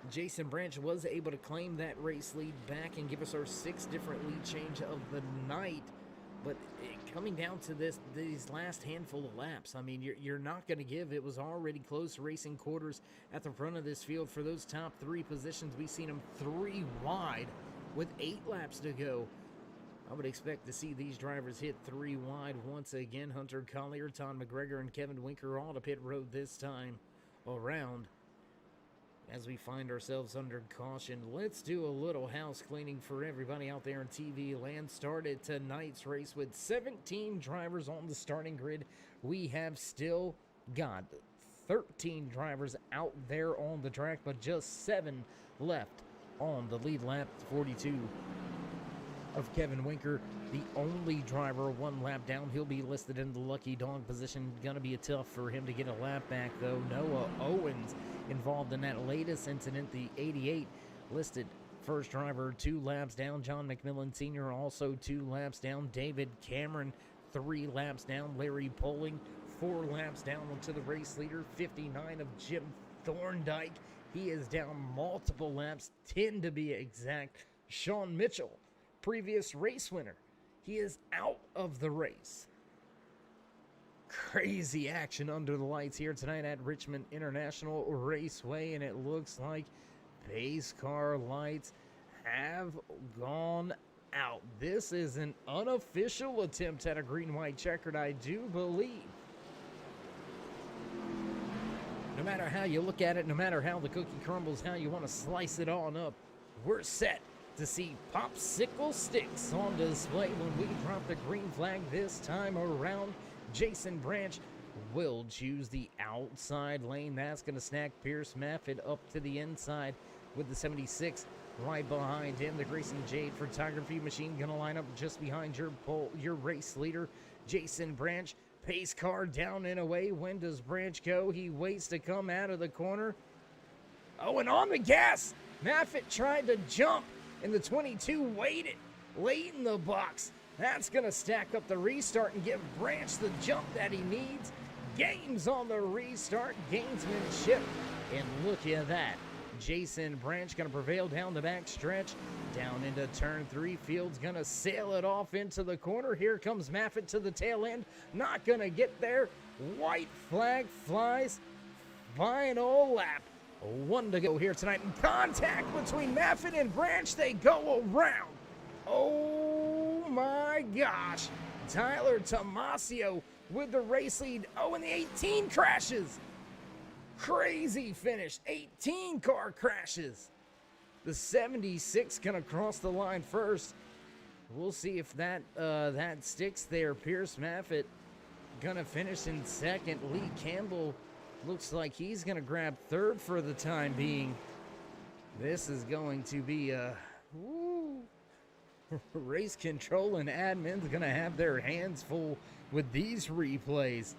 Jason Branch was able to claim that race lead back and give us our 6th different lead change of the night. But coming down to these last handful of laps, I mean, you're not going to give. It was already close racing quarters at the front of this field for those top 3 positions. We've seen them 3 wide with 8 laps to go. I would expect to see these drivers hit 3 wide once again. Hunter Collier, Tom McGregor, and Kevin Winker all to pit road this time around. As we find ourselves under caution, let's do a little house cleaning for everybody out there in TV land. Started tonight's race with 17 drivers on the starting grid. We have still got 13 drivers out there on the track, but just 7 left on the lead lap. 42 of Kevin Winker, the only driver one lap down. He'll be listed in the lucky dog position. Gonna be tough for him to get a lap back, though. Noah Owens involved in that latest incident, the 88, listed first driver 2 laps down. John McMillan Sr. also 2 laps down. David Cameron 3 laps down. Larry Poling 4 laps down to the race leader, 59 of Jim Thorndike. He is down multiple laps, 10 to be exact. Sean Mitchell, previous race winner, he is out of the race. Crazy action under the lights here tonight at Richmond International Raceway, and it looks like pace car lights have gone out. This is an unofficial attempt at a green-white checkered, I do believe. No matter how you look at it, no matter how the cookie crumbles, how you want to slice it on up, we're set to see popsicle sticks on display when we drop the green flag this time around. Jason Branch will choose the outside lane. That's going to snack Pierce Maffitt up to the inside with the 76 right behind him. The Grayson Jade photography machine going to line up just behind your race leader, Jason Branch. Pace car down and away. When does Branch go? He waits to come out of the corner. Oh, and on the gas. Maffitt tried to jump, and the 22 waited late in the box. That's going to stack up the restart and give Branch the jump that he needs. Games on the restart, gamesmanship, and look at that. Jason Branch going to prevail down the back stretch, down into turn 3. Field's going to sail it off into the corner. Here comes Maffitt to the tail end. Not going to get there. White flag flies. Final lap. 1 to go here tonight. Contact between Maffitt and Branch. They go around. Oh my gosh. Tyler Tomasio with the race lead. Oh, and the 18 crashes. Crazy finish. 18 car crashes. The 76 gonna cross the line first. We'll see if that sticks there. Pierce Maffitt gonna finish in second. Lee Campbell looks like he's gonna grab third for the time being. This is going to be a race control, and admin's gonna have their hands full with these replays.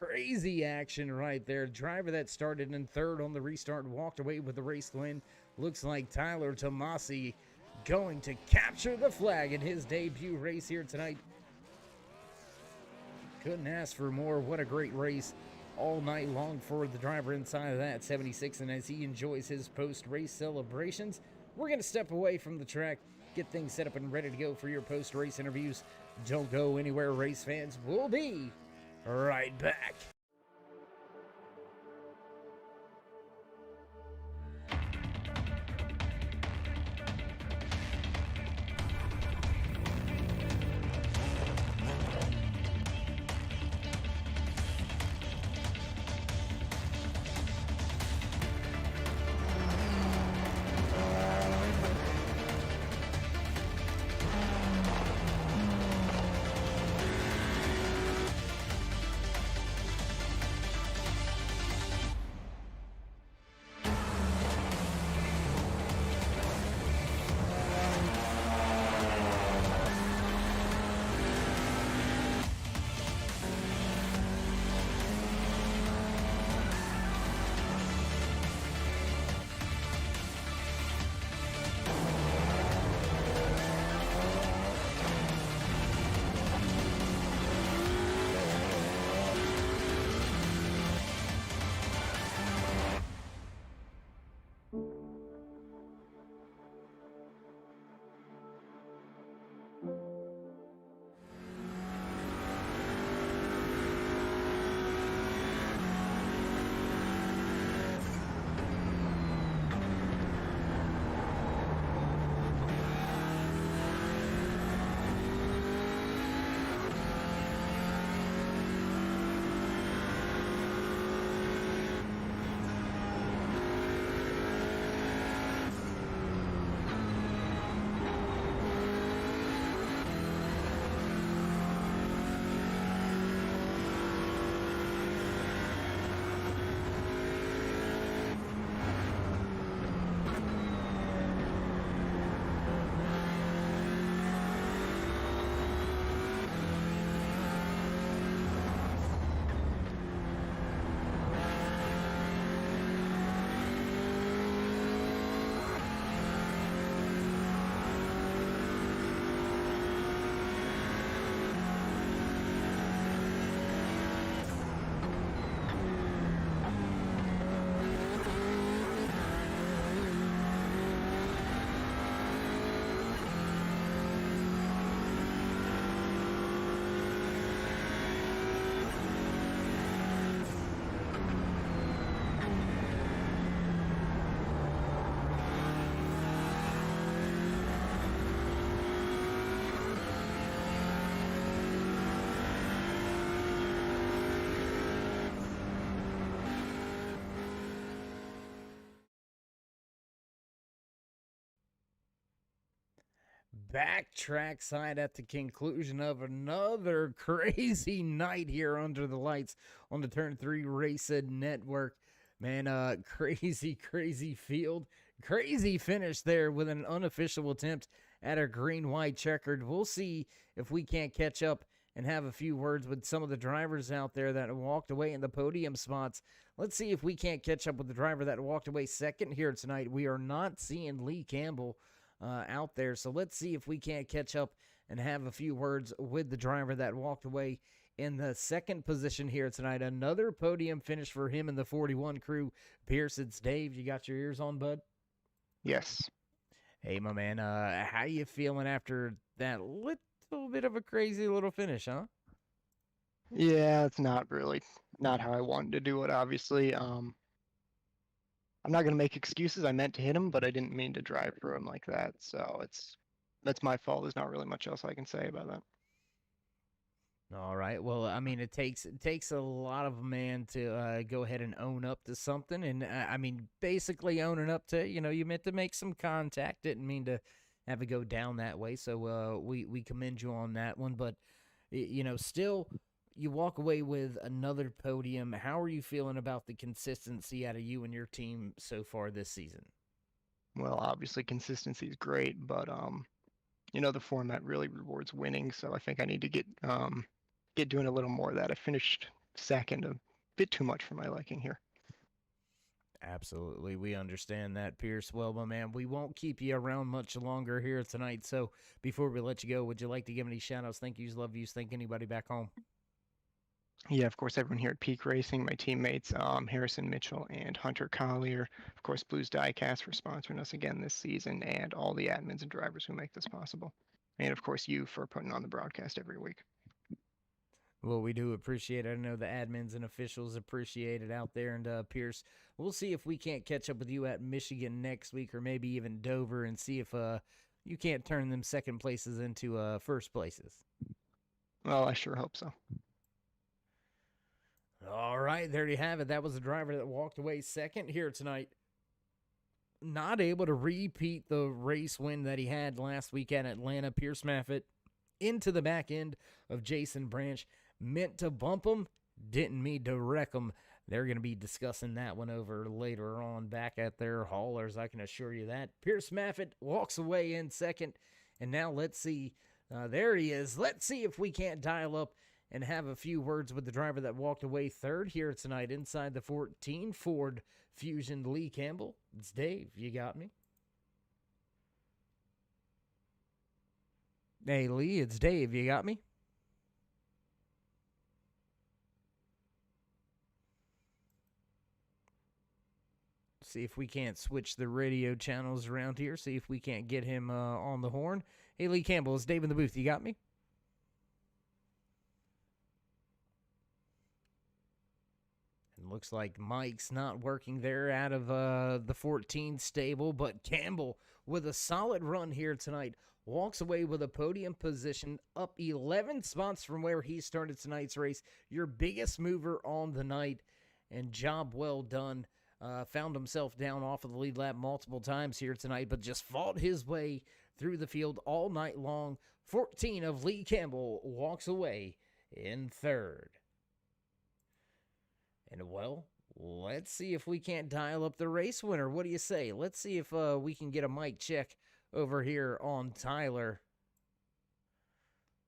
Crazy action right there. Driver that started in third on the restart walked away with the race win. Looks like Tyler Tomasi going to capture the flag in his debut race here tonight. Couldn't ask for more. What a great race all night long for the driver inside of that 76. And as he enjoys his post-race celebrations, we're going to step away from the track, get things set up and ready to go for your post-race interviews. Don't go anywhere, race fans. We'll be right back. back trackside at the conclusion of another crazy night here under the lights on the Turn 3 Racing Network. Man, crazy field. Crazy finish there with an unofficial attempt at a green-white checkered. We'll see if we can't catch up and have a few words with some of the drivers out there that walked away in the podium spots. Let's see if we can't catch up with the driver that walked away second here tonight. We are not seeing Lee Campbell out there, so let's see if we can't catch up and have a few words with the driver that walked away in the second position here tonight. Another podium finish for him in the 41 crew. Pierce, it's Dave. You got your ears on, bud? Yes. Hey, my man, how you feeling after that little bit of a crazy little finish, huh? Yeah, it's not how I wanted to do it, obviously. I'm not going to make excuses. I meant to hit him, but I didn't mean to drive through him like that. So that's my fault. There's not really much else I can say about that. All right. Well, I mean, it takes a lot of a man to go ahead and own up to something, and I mean, basically owning up to, you meant to make some contact, didn't mean to have it go down that way. So we commend you on that one, but still, you walk away with another podium. How are you feeling about the consistency out of you and your team so far this season? Well, obviously consistency is great, but the format really rewards winning, so I think I need to get doing a little more of that. I finished second, a bit too much for my liking here. Absolutely. We understand that, Pierce. Well, my man, we won't keep you around much longer here tonight. So before we let you go, would you like to give any shout-outs, thank yous, love yous, thank anybody back home? Yeah, of course, everyone here at Peak Racing, my teammates, Harrison Mitchell and Hunter Collier, of course, Blues Diecast for sponsoring us again this season, and all the admins and drivers who make this possible. And, of course, you for putting on the broadcast every week. Well, we do appreciate it. I know the admins and officials appreciate it out there. And, Pierce, we'll see if we can't catch up with you at Michigan next week or maybe even Dover and see if you can't turn them second places into first places. Well, I sure hope so. All right, there you have it. That was the driver that walked away second here tonight. Not able to repeat the race win that he had last week at Atlanta. Pierce Maffitt into the back end of Jason Branch. Meant to bump him, didn't mean to wreck him. They're going to be discussing that one over later on back at their haulers, I can assure you that. Pierce Maffitt walks away in second, and now let's see. There he is. Let's see if we can't dial up and have a few words with the driver that walked away third here tonight inside the 14 Ford Fusion, Lee Campbell. It's Dave. You got me? Hey, Lee, it's Dave. You got me? See if we can't switch the radio channels around here. See if we can't get him on the horn. Hey, Lee Campbell, it's Dave in the booth. You got me? And looks like Mike's not working there out of the 14 stable, but Campbell with a solid run here tonight walks away with a podium position up 11 spots from where he started tonight's race. Your biggest mover on the night, and job well done. Found himself down off of the lead lap multiple times here tonight, but just fought his way through the field all night long. 14 of Lee Campbell walks away in third. And, well, let's see if we can't dial up the race winner. What do you say? Let's see if we can get a mic check over here on Tyler.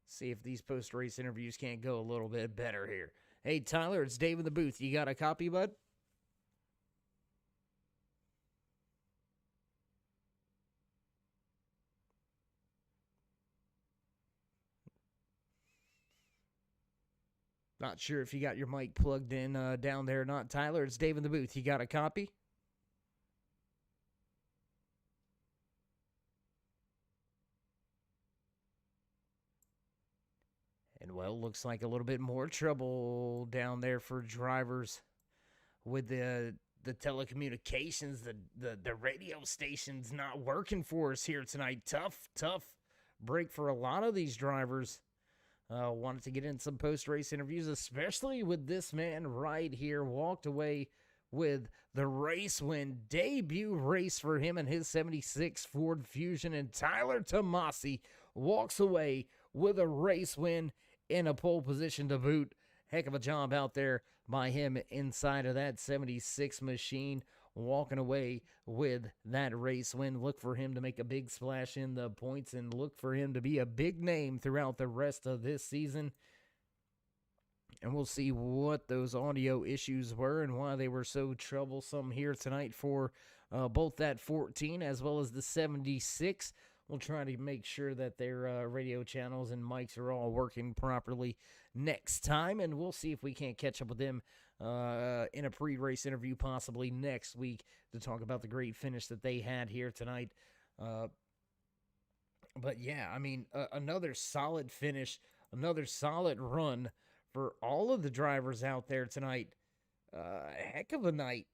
See if these post-race interviews can't go a little bit better here. Hey, Tyler, it's Dave in the booth. You got a copy, bud? Not sure if you got your mic plugged in down there or not. Tyler, it's Dave in the booth. You got a copy? And, well, looks like a little bit more trouble down there for drivers with the telecommunications, the radio stations not working for us here tonight. Tough break for a lot of these drivers. Wanted to get in some post-race interviews, especially with this man right here. Walked away with the race win. Debut race for him and his 76 Ford Fusion. And Tyler Tomasi walks away with a race win in a pole position to boot. Heck of a job out there by him inside of that 76 machine, walking away with that race win. Look for him to make a big splash in the points and look for him to be a big name throughout the rest of this season. And we'll see what those audio issues were and why they were so troublesome here tonight for both that 14 as well as the 76. We'll try to make sure that their radio channels and mics are all working properly next time, and we'll see if we can't catch up with them in a pre-race interview possibly next week to talk about the great finish that they had here tonight. But yeah, I mean, another solid finish, another solid run for all of the drivers out there tonight. Heck of a night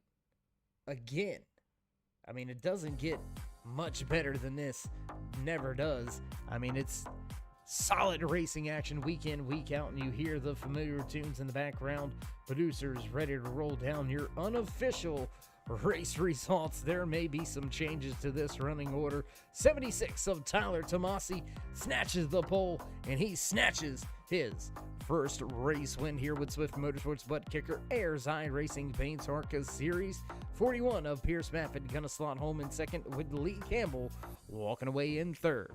again. I mean, it doesn't get much better than this. Never does. I mean, it's solid racing action week in, week out, and you hear the familiar tunes in the background. Producers ready to roll down your unofficial race results. There may be some changes to this running order. 76 of Tyler Tomasi snatches the pole, and he snatches his first race win here with Swift Motorsports Butt Kicker. Ayers iRacing paints ARCA Series. 41 of Pierce Maffett gonna slot home in second, with Lee Campbell walking away in third.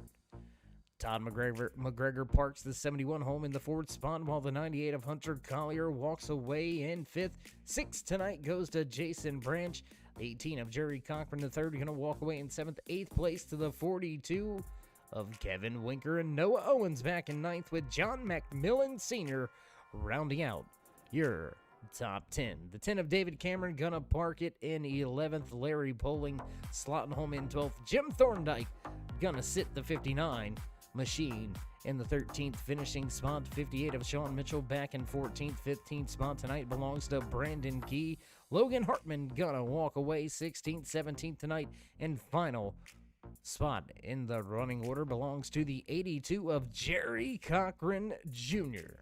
Todd McGregor parks the 71 home in the fourth spot, while the 98 of Hunter Collier walks away in fifth. Sixth tonight goes to Jason Branch. 18 of Jerry Cochran, the third, going to walk away in seventh. Eighth place to the 42 of Kevin Winker, and Noah Owens back in ninth, with John McMillan Sr. rounding out your top 10. The 10 of David Cameron gonna park it in 11th. Larry Poling slotting home in 12th. Jim Thorndike gonna sit the 59 machine in the 13th finishing spot. 58 of Sean Mitchell back in 14th. 15th spot tonight belongs to Brandon Key. Logan Hartman gonna walk away 16th. 17th tonight, and final spot in the running order belongs to the 82 of Jerry Cochran Jr.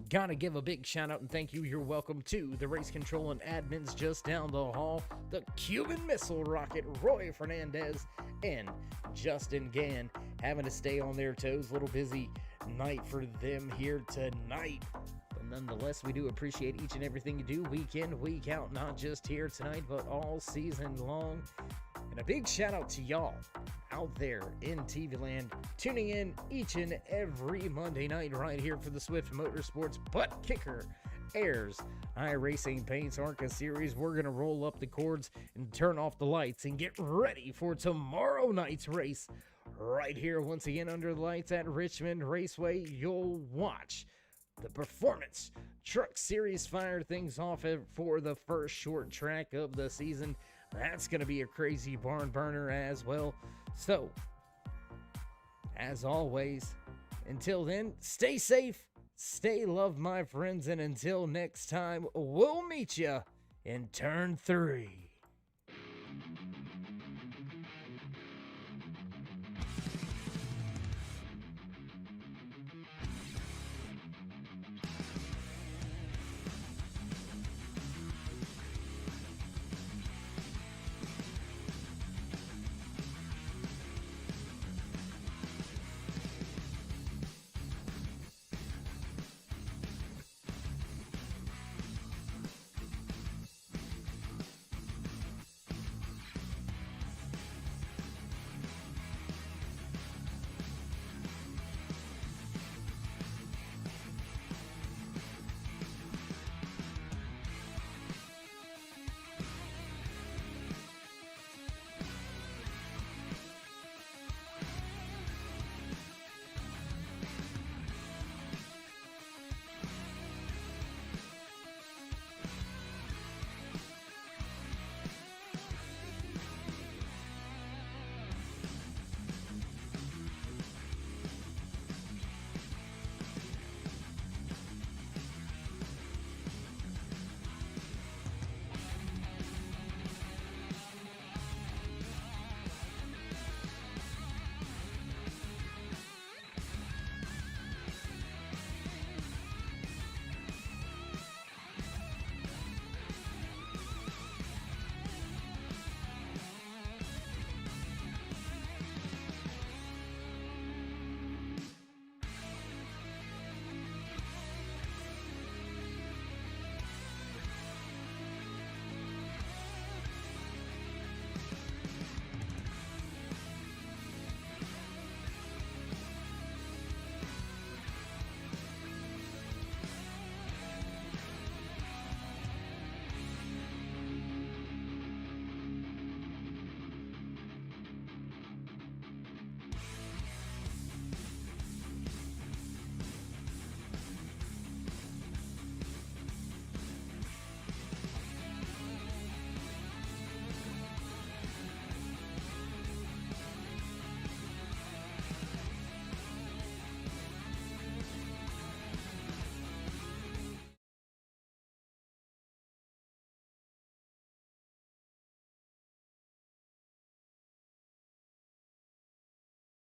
Gotta give a big shout out and thank you. You're welcome to the race control and admins just down the hall. The Cuban Missile Rocket, Roy Fernandez and Justin Gann, having to stay on their toes. Little busy night for them here tonight. But nonetheless, we do appreciate each and everything you do week in, week out, not just here tonight, but all season long. And a big shout out to y'all out there in TV land, tuning in each and every Monday night right here for the Swift Motorsports Butt Kicker Ayers iRacing Paints ARCA Series. We're going to roll up the cords and turn off the lights and get ready for tomorrow night's race right here once again under the lights at Richmond Raceway. You'll watch the Performance Truck Series fire things off for the first short track of the season. That's going to be a crazy barn burner as well. So, as always, until then, stay safe, stay loved, my friends, and until next time, we'll meet you in turn 3.